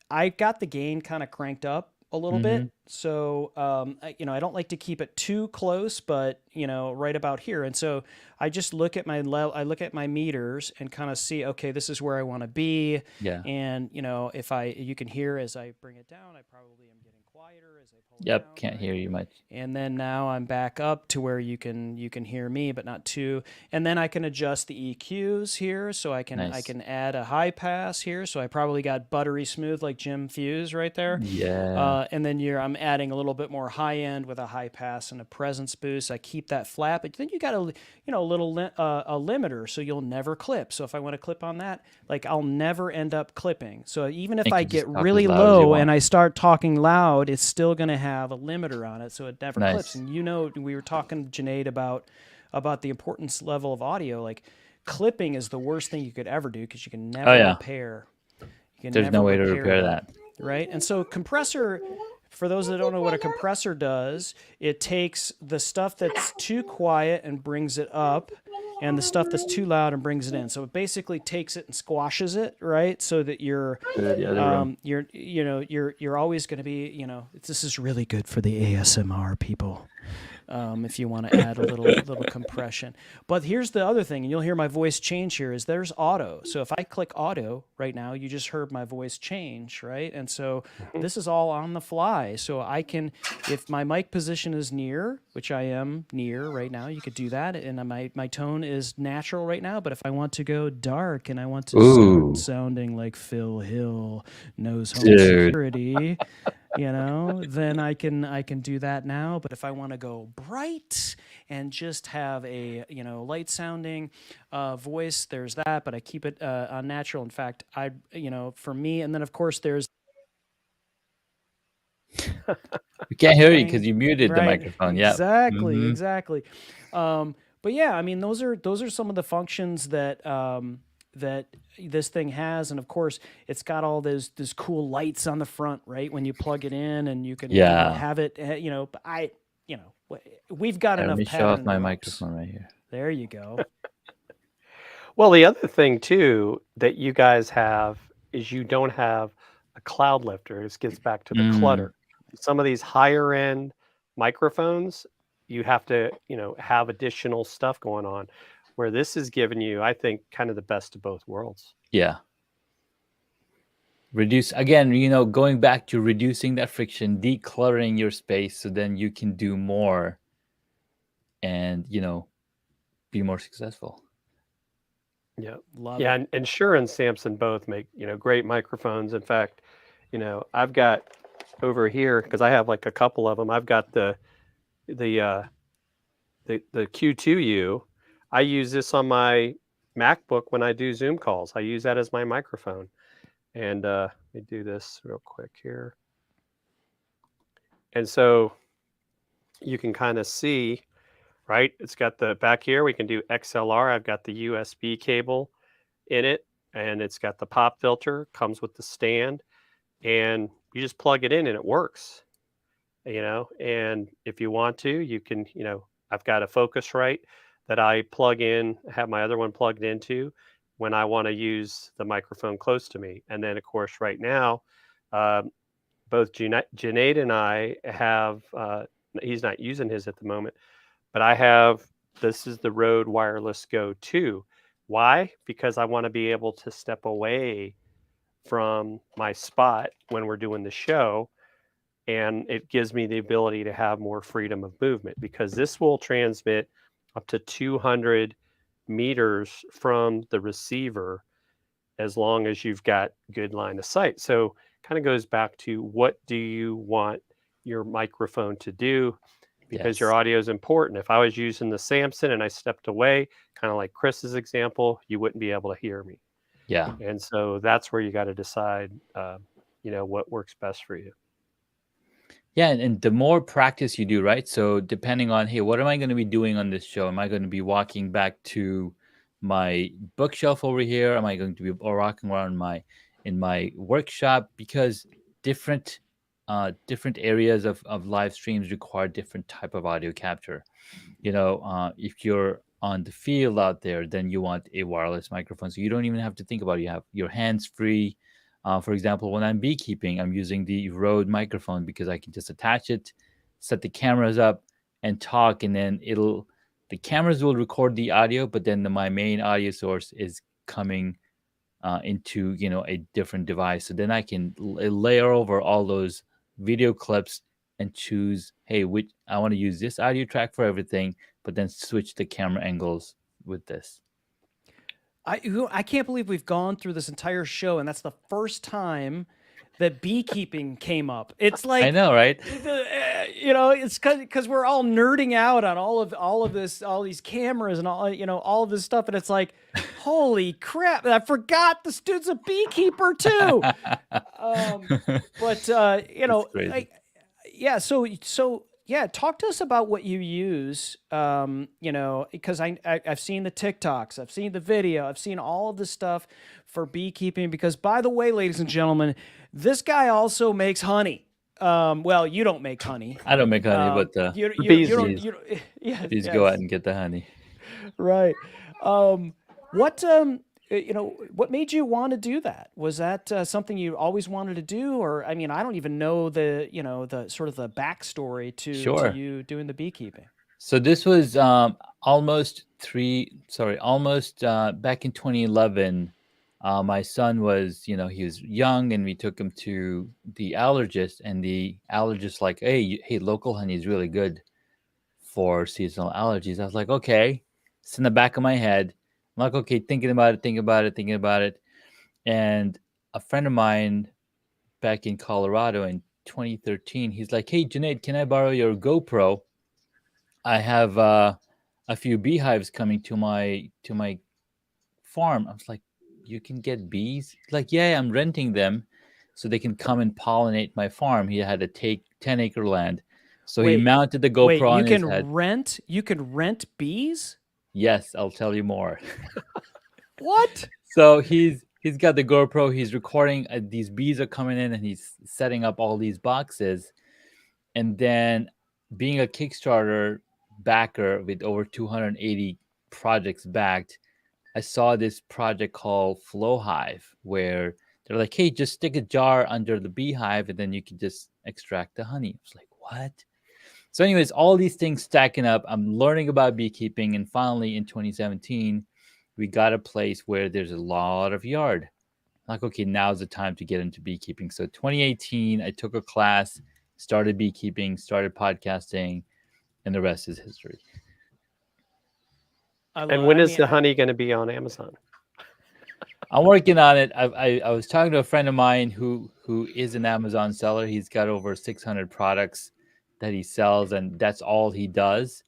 I got the gain kind of cranked up a little
Mm-hmm.
bit. So, I don't like to keep it too close, but right about here. And so I just look at I look at my meters and kind of see, okay, this is where I want to be.
Yeah.
And if you can hear as I bring it down, I probably am getting quieter as I pull it
Yep.
down.
Can't hear you much.
And then now I'm back up to where you can hear me, but not too. And then I can adjust the EQs here, so I
Nice.
can add a high pass here. So I probably got buttery smooth like Jim Fuse right there.
Yeah.
And then I'm adding a little bit more high end with a high pass and a presence boost. I keep that flat, but then you got a little a limiter, so you'll never clip. So if I want to clip on that, like, I'll never end up clipping. So even if
And
I
can just
get
talk as
really
loud as you
low
want.
and I start talking loud, it's still going to have a limiter on it, so it never clips.
Nice.
And we were talking, Junaid, about the importance level of audio. Like, clipping is the worst thing you could ever do, because you can never
Oh, yeah.
repair. You can
There's
never
no way to repair that.
right? And so compressor, for those that don't know what a compressor does, it takes the stuff that's too quiet and brings it up, and the stuff that's too loud and brings it in. So it basically takes it and squashes it, right? So that you're
The other room.
you're always going to be, this is really good for the ASMR people. If you want to add a little compression. But here's the other thing, and you'll hear my voice change here, is there's auto. So if I click auto right now, you just heard my voice change, right? And so this is all on the fly. So I can, if my mic position is near, which I am near right now, you could do that. And my tone is natural right now. But if I want to go dark and I want to
Ooh.
start sounding like Phil Hill knows home
Dude.
security, then I can do that now. But if I want to go bright and just have a light sounding voice, there's that. But I keep it unnatural. In fact, for me, and then of course there's
We can't hear you because you muted the
right,
microphone. Yeah.
exactly,
Mhm.
exactly. But yeah, I mean, those are some of the functions that that this thing has, and of course, it's got all those cool lights on the front, right? When you plug it in, and you can
Yeah.
have it. But we've got
Let
enough
me show
pattern
off
in
my
the ropes.
microphone right here.
There you go.
Well, the other thing too that you guys have is you don't have a cloud lifter. This gets back to the clutter. Some of these higher end microphones, you have to, have additional stuff going on. Where this is giving you, I think, kind of the best of both worlds.
Yeah. Reduce again, going back to reducing that friction, decluttering your space, so then you can do more and, be more successful.
Yeah.
Love
Yeah,
it.
and Shure and Samson both make, great microphones. In fact, I've got over here, because I have like a couple of them, I've got the Q2U. I use this on my MacBook when I do Zoom calls. I use that as my microphone. And let me do this real quick here. And so you can kind of see, right? It's got the back here. We can do XLR. I've got the USB cable in it, and it's got the pop filter, comes with the stand, and you just plug it in and it works, and if you want to, you can, I've got a Focusrite that I plug in, have my other one plugged into when I want to use the microphone close to me. And then of course, right now, Both Junaid and I have, he's not using his at the moment, but I have, this is the Rode Wireless Go 2. Why? Because I want to be able to step away from my spot when we're doing the show, and it gives me the ability to have more freedom of movement, because this will transmit up to 200 meters from the receiver as long as you've got good line of sight. So kind of goes back to, what do you want your microphone to do? Because your
Yes.
audio is important. If I was using the Samson and I stepped away, kind of like Chris's example, you wouldn't be able to hear me.
Yeah.
And so that's where you got to decide, what works best for you.
Yeah, and the more practice you do, right? So depending on, hey, what am I going to be doing on this show? Am I going to be walking back to my bookshelf over here? Am I going to be walking around in my workshop? Because different different areas of live streams require different type of audio capture. If you're on the field out there, then you want a wireless microphone, so you don't even have to think about it. You have your hands free. For example, when I'm beekeeping, I'm using the Rode microphone because I can just attach it, set the cameras up, and talk, and then the cameras will record the audio, but then my main audio source is coming into a different device. So then I can layer over all those video clips and choose, hey, which I want to use this audio track for everything, but then switch the camera angles with this.
I can't believe we've gone through this entire show, and that's the first time that beekeeping came up. It's like,
I know, right?
It's because we're all nerding out on all of this, all these cameras and all of this stuff, and it's like, holy crap! I forgot this dude's a beekeeper too.
Crazy.
Yeah, talk to us about what you use, because I've seen the TikToks, I've seen the video, I've seen all of this stuff for beekeeping, because, by the way, ladies and gentlemen, this guy also makes honey. Well, you don't make honey.
I don't make honey, but
you don't,
please go out and get the honey.
Right. What made you want to do that? Was that something you always wanted to do? Or, I mean, I don't even know the sort of the backstory to you doing the beekeeping.
So this was almost back in 2011. My son was, he was young, and we took him to the allergist, and the allergist like, hey, local honey is really good for seasonal allergies. I was like, okay. It's in the back of my head. I'm like, okay, thinking about it. And a friend of mine back in Colorado in 2013, he's like, hey, Junaid, can I borrow your GoPro? I have a few beehives coming to my farm. I was like, you can get bees? He's like, yeah, I'm renting them so they can come and pollinate my farm. He had a 10-acre land. So he mounted the GoPro on his head.
You can rent bees?
Yes, I'll tell you more.
What?
So he's got the GoPro. He's recording. These bees are coming in, and he's setting up all these boxes. And then, being a Kickstarter backer with over 280 projects backed, I saw this project called Flow Hive, where they're like, hey, just stick a jar under the beehive, and then you can just extract the honey. I was like, what? So anyways, all these things stacking up. I'm learning about beekeeping, and finally in 2017, we got a place where there's a lot of yard. I'm like, okay, now's the time to get into beekeeping. So 2018, I took a class, started beekeeping, started podcasting, and the rest is history.
And when is the honey going to be on Amazon?
I'm working on it. I was talking to a friend of mine who is an Amazon seller. He's got over 600 products that he sells, and that's all he does.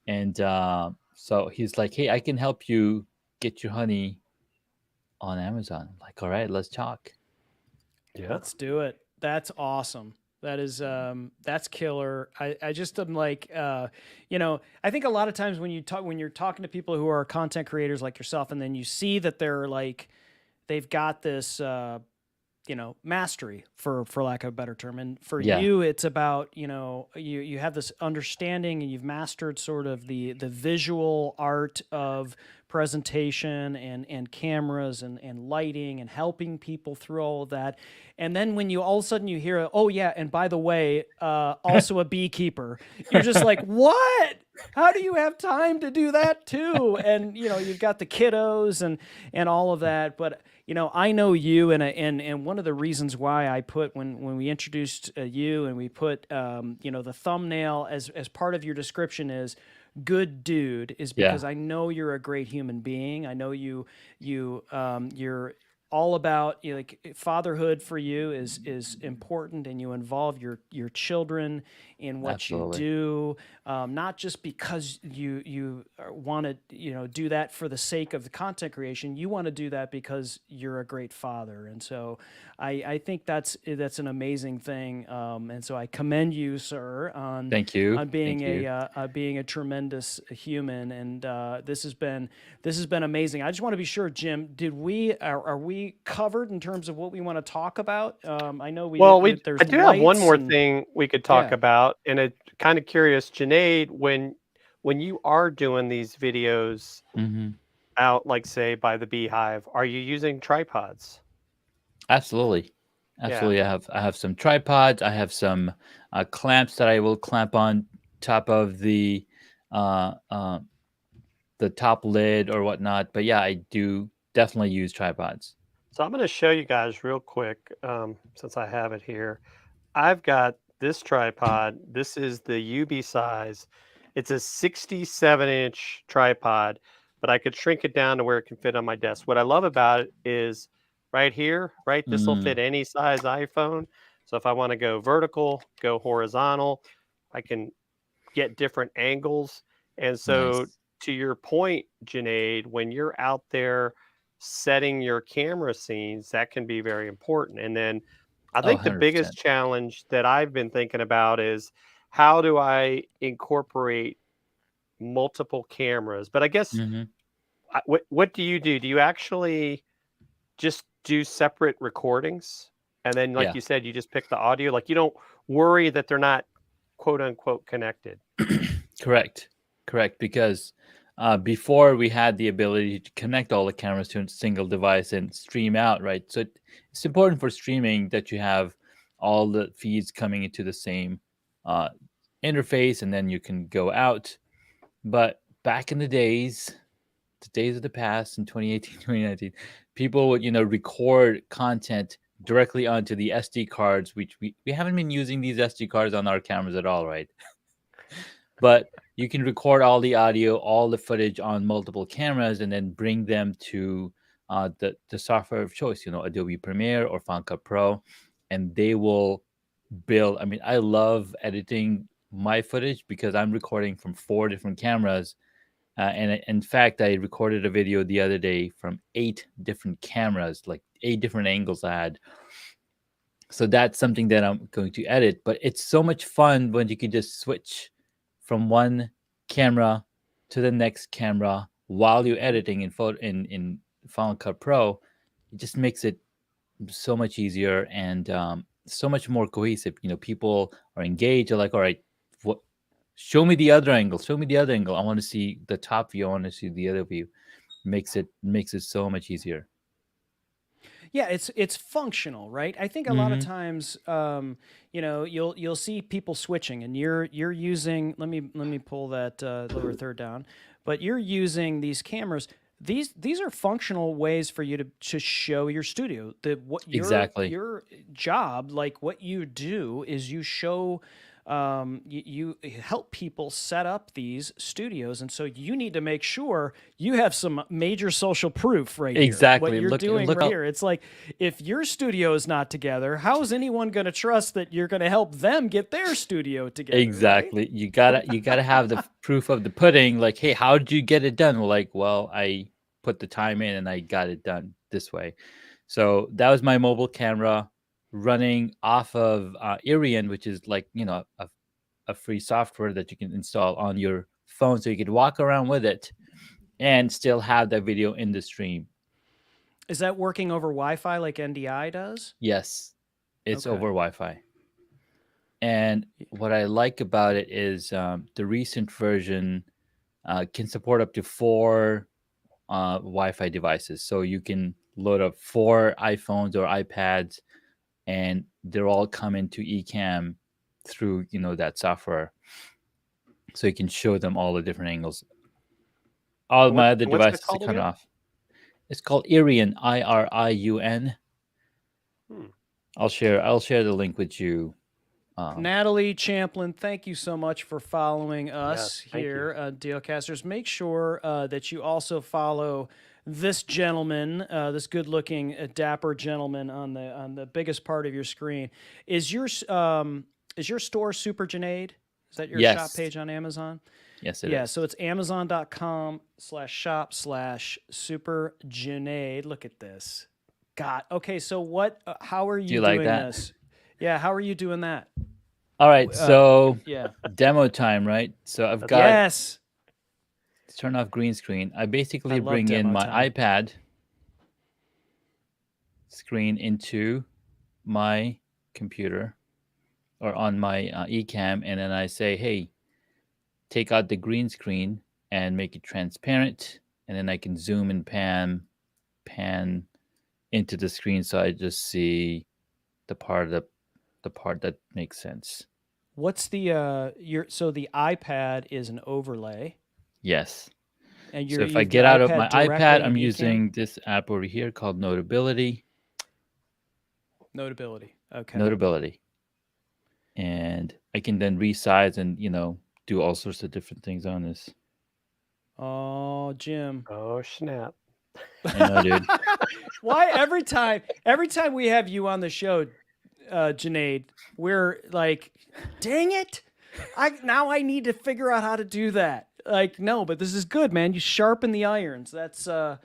And so he's like, hey, I can help you get your honey on Amazon. I'm like, all right, let's talk.
Yeah,
let's do it. That's awesome. That is that's killer. I just am like, I think a lot of times when you're talking to people who are content creators like yourself, and then you see that they're like, they've got this mastery, for lack of a better term. And for
Yeah,
you, it's about, you have this understanding, and you've mastered sort of the visual art of presentation and cameras and lighting and helping people through all of that. And then when you all of a sudden you hear, oh yeah, and by the way, also a beekeeper, you're just like, what? How do you have time to do that too? And you've got the kiddos and all of that. But I know you, and one of the reasons why I put, when we introduced you, and we put the thumbnail as part of your description is good dude, is
yeah,
because I know you're a great human being. I know you're all about, like, fatherhood for you is important, and you involve your children in what you
absolutely.
do, not just because you want to do that for the sake of the content creation. You want to do that because you're a great father, and so I think that's an amazing thing, and so I commend you, sir, on
Thank you.
being
Thank you.
being a tremendous human, and this has been amazing. I just want to be sure, Jim, are we covered in terms of what we want to talk about? I know
Well,
there's
I do have one
lights
more
and
thing we could talk
yeah.
about, and it kind of curious, Junaid, when you are doing these videos
Hmm.
out, like say by the beehive, are you using tripods?
Absolutely.
Yeah.
Absolutely. I have some tripods. I have some clamps that I will clamp on top of uh, uh, the top lid or whatnot. But yeah, I do definitely use tripods.
So I'm going to show you guys real quick, since I have it here. I've got this tripod. This is the UB size. It's a 67-inch tripod, but I could shrink it down to where it can fit on my desk. What I love about it is right here, right? This will
Mm,
fit any size iPhone. So if I want to go vertical, go horizontal, I can get different angles. And so,
nice.
to your point, Junaid, when you're out there setting your camera scenes, that can be very important. And then I
Oh,
think the biggest
100%.
challenge that I've been thinking about is how do I incorporate multiple cameras? But I guess
Hmm.
what do you do? Do you actually just do separate recordings? And then, like
Yeah.
you said, you just pick the audio. Like you don't worry that they're not quote unquote connected.
Correct. Correct. Because before we had the ability to connect all the cameras to a single device and stream out, right? So it's important for streaming that you have all the feeds coming into the same uh, interface, and then you can go out. But back in the days of the past in 2018, 2019, people would, record content directly onto the SD cards, which we haven't been using these SD cards on our cameras at all, right? But you can record all the audio, all the footage on multiple cameras, and then bring them to the software of choice, Adobe Premiere or Final Cut Pro, and they will build. I mean, I love editing my footage because I'm recording from 4 different cameras. In fact, I recorded a video the other day from 8 different cameras, like 8 different angles I had. So that's something that I'm going to edit. But it's so much fun when you can just switch from one camera to the next camera while you're editing in Final Cut Pro. It just makes it so much easier and so much more cohesive. People are engaged. They're like, all right, what? Show me the other angle. Show me the other angle. I want to see the top view. I want to see the other view. Makes it so much easier.
Yeah, it's functional, right? I think a lot of
Hmm.
times, you'll see people switching, and you're using. Let me pull that lower third down, but you're using these cameras. These are functional ways for you to show your studio. What
Exactly.
your job, like what you do, is you show. You help people set up these studios, and so you need to make sure you have some major social proof right here. What
Exactly.
you're
Look
doing
look
right
how
here, it's like, if your studio is not together, how is anyone going to trust that you're going to help them get their studio together, right?
exactly. You gotta have the proof of the pudding. Like, hey, how did you get it done? Like, well, I put the time in and I got it done this way. So that was my mobile camera running off of Irian, which is like a free software that you can install on your phone, so you could walk around with it and still have that video in the stream.
Is that working over Wi-Fi like NDI does?
Yes, it's
Okay.
over Wi-Fi. And what I like about it is the recent version can support up to 4 Wi-Fi devices. So you can load up 4 iPhones or iPads, and they're all come into Ecamm through that software. So you can show them all the different angles. All my other
What's that
devices are
called
cut
again?
off. It's called Iriun, IRIUN. I'll share the link with you.
Natalie Champlin, thank you so much for following us
Yes, thank you.
here, Dealcasters. Make sure that you also follow this gentleman, this good-looking, dapper gentleman on the biggest part of your screen. Is your store Super Junaid? Is that your
Yes.
shop page on Amazon?
Yes, it is.
Yeah, so it's amazon.com/shop/Super Junaid. Look at this. God. Okay, so how are you
like
doing
that?
this? Yeah, how are you doing that?
All right, so
Yeah.
demo time, right? So I've got
Yes.
let's turn off green screen. I basically
I love
bring in
demo
my
time.
iPad screen into my computer or on my Ecamm, and then I say, hey, take out the green screen and make it transparent, and then I can zoom and pan into the screen so I just see the part that makes sense.
What's the so the iPad is an overlay,
Yes.
and
So if I
you've
get
your
out of my
directly
iPad, I'm
in Ecamm?
using this app over here called Notability.
Notability. Okay.
Notability. And I can then resize and, do all sorts of different things on this.
Oh, Jim.
Oh snap!
I know, dude.
Why every time we have you on the show, Junaid, we're like, dang it! I need to figure out how to do that. Like, no, but this is good, man. You sharpen the irons. That's how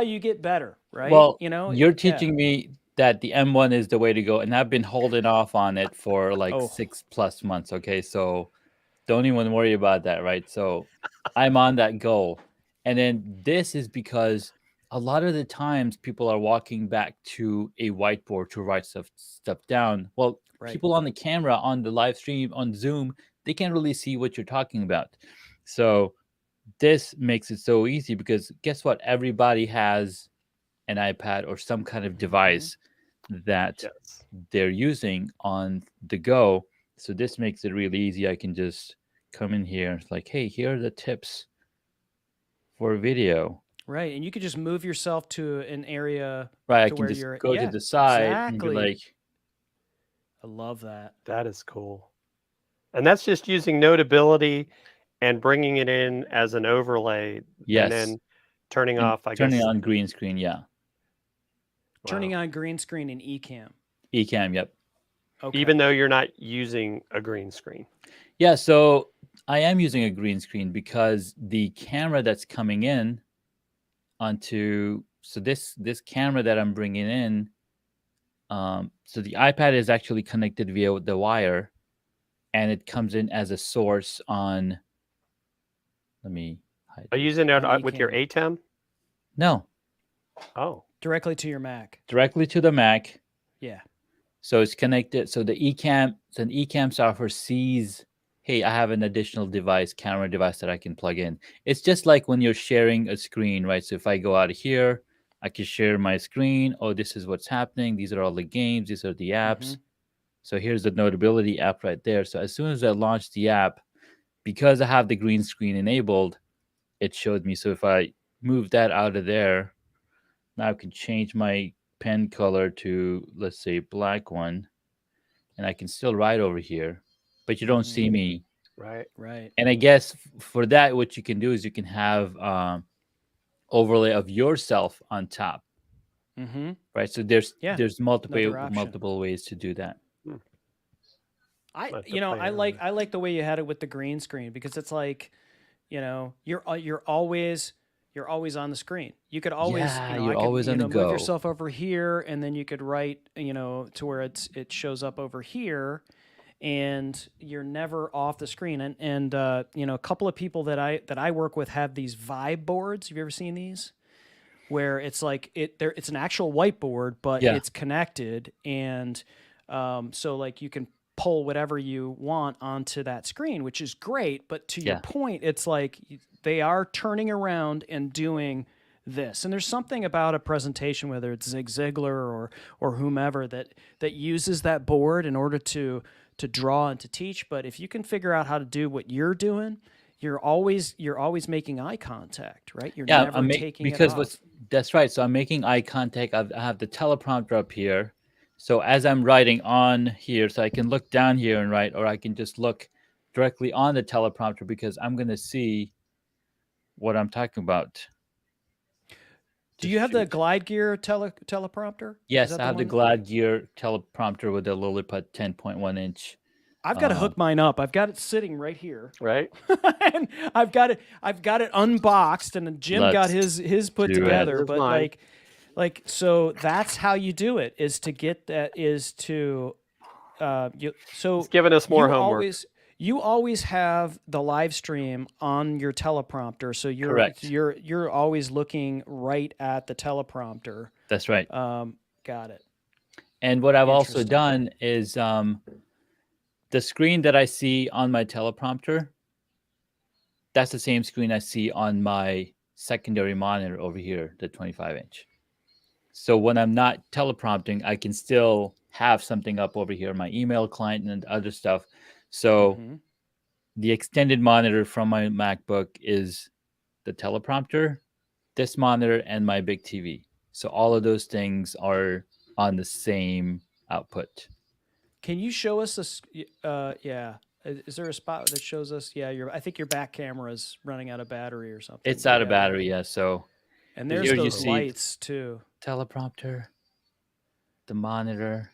you get better, right?
Well,
You're
you're teaching me that the M1 is the way to go, and I've been holding off on it for like
Oh.
6+ months. Okay, so don't even worry about that, right? So I'm on that goal. And then this is because a lot of the times people are walking back to a whiteboard to write stuff down. Well,
Right.
people on the camera, on the live stream, on Zoom, they can't really see what you're talking about. So this makes it so easy because guess what? Everybody has an iPad or some kind of device that
Yes.
they're using on the go. So this makes it really easy. I can just come in here. It's like, hey, here are the tips for video.
Right, and you could just move yourself to an area
Right, I
to
can
where
just
you're
go to the side and be
exactly.
like,
I love that.
That is cool. And that's just using Notability and bringing it in as an overlay,
yes,
and then turning
and
off. I
turning
guess
on green screen. Yeah,
Turning on green screen in Ecamm.
Ecamm. Yep.
Okay.
even though you're not using a green screen.
Yeah, so I am using a green screen because the camera that's coming in onto this camera that I'm bringing in, so the iPad is actually connected via the wire, and it comes in as a source on. Let me hide.
Are you using it with your ATEM?
No,
Oh,
Directly to your Mac.
directly to the Mac.
Yeah.
So it's connected. So the Ecamm, so an Ecamm software sees, hey, I have an additional device, camera device that I can plug in. It's just like when you're sharing a screen, right? So if I go out of here, I can share my screen. Oh, this is what's happening. These are all the games. These are the apps. So here's the Notability app right there. So as soon as I launch the app, because I have the green screen enabled, it showed me. So if I move that out of there, now I can change my pen color to, let's say, black one, and I can still write over here, but you don't see me.
right.
Right.
And I guess for that, what you can do is you can have overlay of yourself on top, right? So there's multiple ways to do that.
I like the way you had it with the green screen, because it's like, you're always on the screen. You could always,
you're always on the go.
Move yourself over here, and then you could write, to where it shows up over here, and you're never off the screen. And a couple of people that I work with have these vibe boards. Have you ever seen these? where it's like it's an actual whiteboard, but
Yeah.
it's connected, and so like you can pull whatever you want onto that screen, which is great. But to your
Yeah.
point, it's like they are turning around and doing this, and there's something about a presentation, whether it's Zig Ziglar or whomever, that uses that board in order to draw and to teach. But if you can figure out how to do what you're doing, you're always making eye contact, right? You're
Yeah,
never taking it
because
off.
that's right. So I'm making eye contact. I have the teleprompter up here. So as I'm writing on here, so I can look down here and write, or I can just look directly on the teleprompter because I'm going to see what I'm talking about.
Do you have the
Shoot.
Glide Gear teleprompter? Is
Yes,
that
I have the
one?
Glad Gear teleprompter with the Lilliput 10.1 inch.
I've got to hook mine up. I've got it sitting right here,
Right?
and I've got it unboxed, and Jim got
Let's
his put
do it.
together.
Here's
But
mine.
so that's how you do it, is to get that, is to so
It's giving us more
you
homework.
you always have the live stream on your teleprompter, so
Correct.
you're always looking right at the teleprompter.
That's right.
Got it.
And what I've also
Interesting.
done is the screen that I see on my teleprompter, that's the same screen I see on my secondary monitor over here, the 25 inch. So when I'm not teleprompting, I can still have something up over here, my email client and other stuff. So
Mhm.
the extended monitor from my MacBook is the teleprompter, this monitor, and my big TV. So all of those things are on the same output.
Can you show us this? Yeah. Is there a spot that shows us? Yeah, I think your back camera is running out of battery or something.
It's out of
Yeah, there-
battery, yeah. So
And there's
here you
those
see
lights too.
teleprompter, the monitor,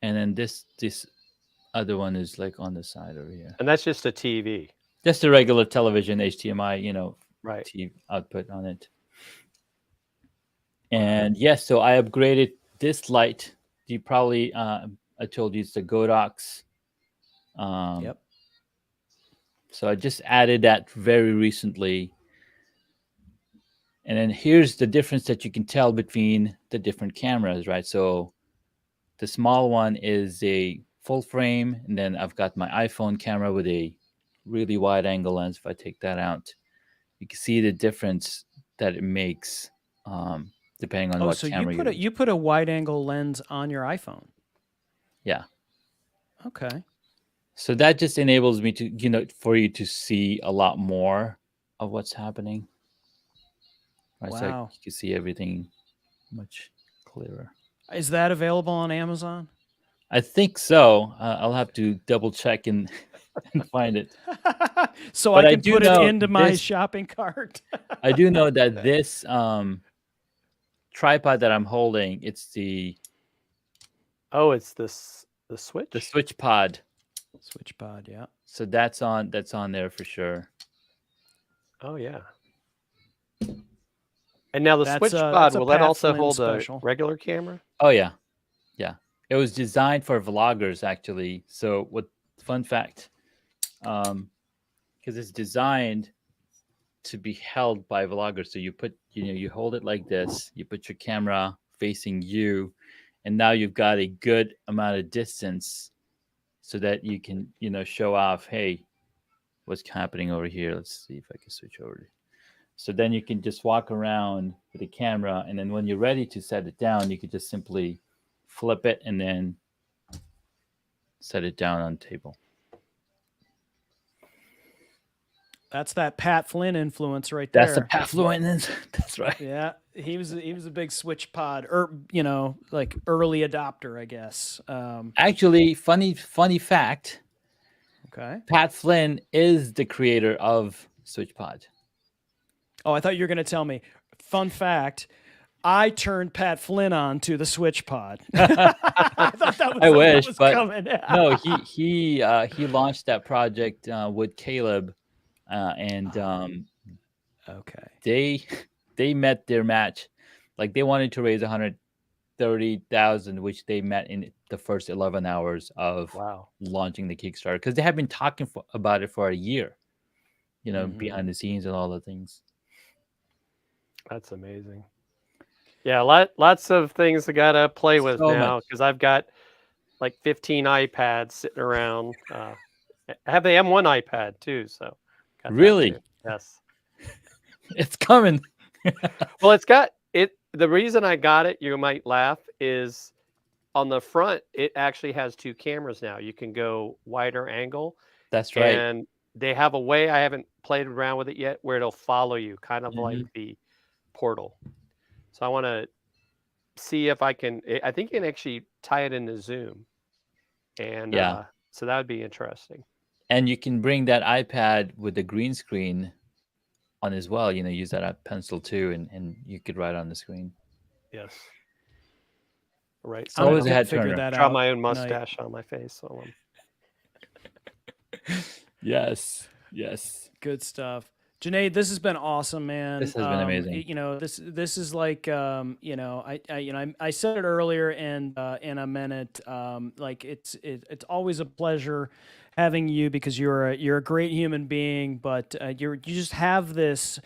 and then this other one is like on the side over here.
And that's just a TV.
Just a regular television HDMI,
Right.
TV output on it. And yes, so I upgraded this light. You probably I told you it's the Godox.
Yep.
So I just added that very recently. And then here's the difference that you can tell between the different cameras, right? So the small one is a full frame, and then I've got my iPhone camera with a really wide angle lens. If I take that out, you can see the difference that it makes depending on what
So
camera
you put a wide angle lens on your iPhone.
Yeah.
Okay.
So that just enables me to, for you to see a lot more of what's happening. Right. So
Wow.
you can see everything much clearer.
Is that available on Amazon?
I think so. I'll have to double check and find it.
So
But
I
I
can
do
put it
know
into my
this-
shopping cart.
I do know that this tripod that I'm holding, it's the
Oh, it's the Switch?
the Switch Pod.
Switch pod, yeah.
So that's on there for sure.
Oh, yeah. And now the
That's,
Switch
that's
Pod,
a
will that
Pat
also
Flynn
hold
special.
a regular camera?
Oh yeah. Yeah. It was designed for vloggers actually. So what fun fact. Because it's designed to be held by vloggers. So you hold it like this, you put your camera facing you, and now you've got a good amount of distance so that you can, show off, hey, what's happening over here. Let's see if I can switch over. So then you can just walk around with the camera, and then when you're ready to set it down, you could just simply flip it and then set it down on the table.
That's that Pat Flynn influence right there.
That's the Pat Flynn. That's right.
Yeah, he was a big Switch pod, or like early adopter, I guess.
Actually, funny fact.
Okay.
Pat Flynn is the creator of SwitchPod.
Oh, I thought you were going to tell me. Fun fact: I turned Pat Flynn on to the Switch pod. I thought that was,
I wish,
that was
but
coming.
no, he launched that project with Caleb, and
okay,
they met their match. Like they wanted to raise 130,000, which they met in the first 11 hours of launching the Kickstarter, because they have been talking about it for a year, behind the scenes and all the things.
That's amazing. Yeah, lots of things I gotta play with
So
now
much.
because I've got like 15 iPads sitting around. I have the M1 iPad too, so got that too.
Really?
Yes.
It's coming.
Well, it's got it. The reason I got it, you might laugh, is on the front. It actually has two cameras now. You can go wider angle,
That's right.
and they have a way. I haven't played around with it yet, where it'll follow you, kind of like
Mhm.
the Portal. So I want to see if I can. I think you can actually tie it into Zoom, and
Yeah.
so that would be interesting.
And you can bring that iPad with the green screen on as well. Use that pencil too, and you could write on the screen.
Yes. Right.
It's
I'm
I
gonna
always a head
figure
turner.
that
draw
out
my own
tonight.
mustache on my face. So
Yes. Yes.
Good stuff. Junaid, this has been awesome, man.
This has been amazing.
This is like I said it earlier and I meant it. Like it's always a pleasure having you because you're a great human being, but you just have this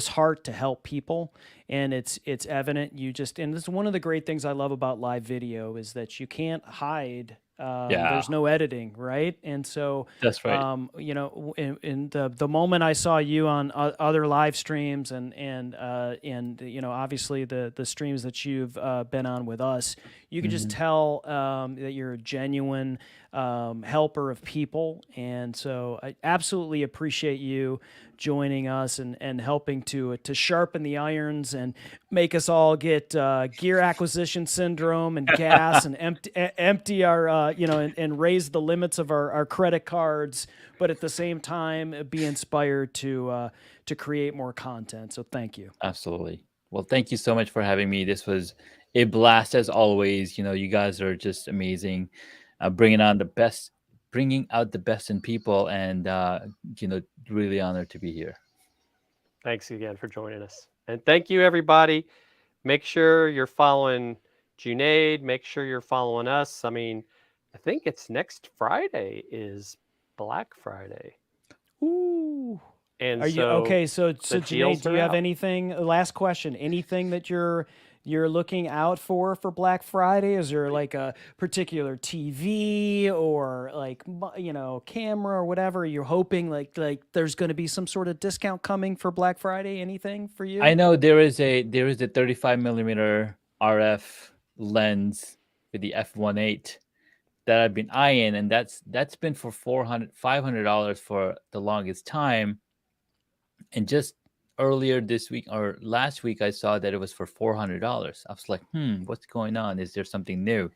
heart to help people, and it's evident. And this is one of the great things I love about live video is that you can't hide.
Yeah.
There's no editing, right? And so
That's right.
in the moment I saw you on other live streams and obviously the streams that you've been on with us, you can just tell that you're a genuine helper of people, and so I absolutely appreciate you joining us and helping to sharpen the irons and make us all get gear acquisition syndrome and gas and empty our and raise the limits of our credit cards, but at the same time be inspired to create more content. So thank you.
Absolutely. Well, thank you so much for having me. This was a blast as always. You guys are just amazing, bringing out the best in people, and really honored to be here.
thanks again for joining us, and thank you everybody. Make sure you're following Junaid. Make sure you're following us. I mean, I think it's next Friday is Black Friday.
Ooh.
And
Are you okay? So
the
Junaid,
deals
do
are
you have
out.
anything? Last question. Anything that you're looking out for Black Friday? Is there like a particular TV or like camera or whatever you're hoping like there's going to be some sort of discount coming for Black Friday? Anything for you?
I know there is a 35 millimeter RF lens with the f1.8 that I've been eyeing, and that's been for $500 for the longest time. And just earlier this week or last week, I saw that it was for $400. I was like, what's going on? Is there something new?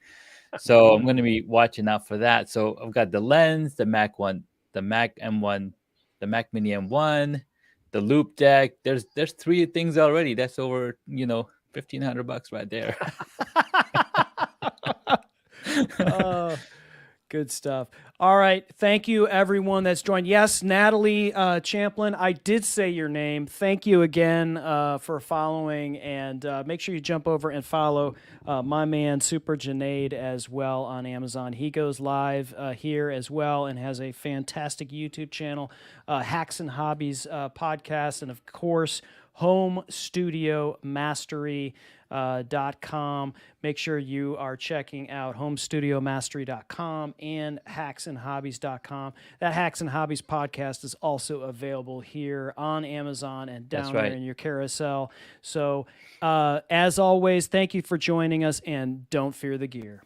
So I'm going to be watching out for that. So I've got the lens, the Mac M1, the Mac Mini M1, the loop deck. There's three things already. That's over, $1,500 right there.
Good stuff. All right. Thank you, everyone that's joined. Yes, Natalie Champlin, I did say your name. Thank you again for following. And make sure you jump over and follow my man, Super Junaid, as well on Amazon. He goes live here as well and has a fantastic YouTube channel, Hacks and Hobbies podcast, and, of course, homestudiomastery.com. Make sure you are checking out homestudiomastery.com and hacksandhobbies.com. That Hacks and Hobbies podcast is also available here on Amazon and down there in your carousel. So, as always, thank you for joining us, and don't fear the gear.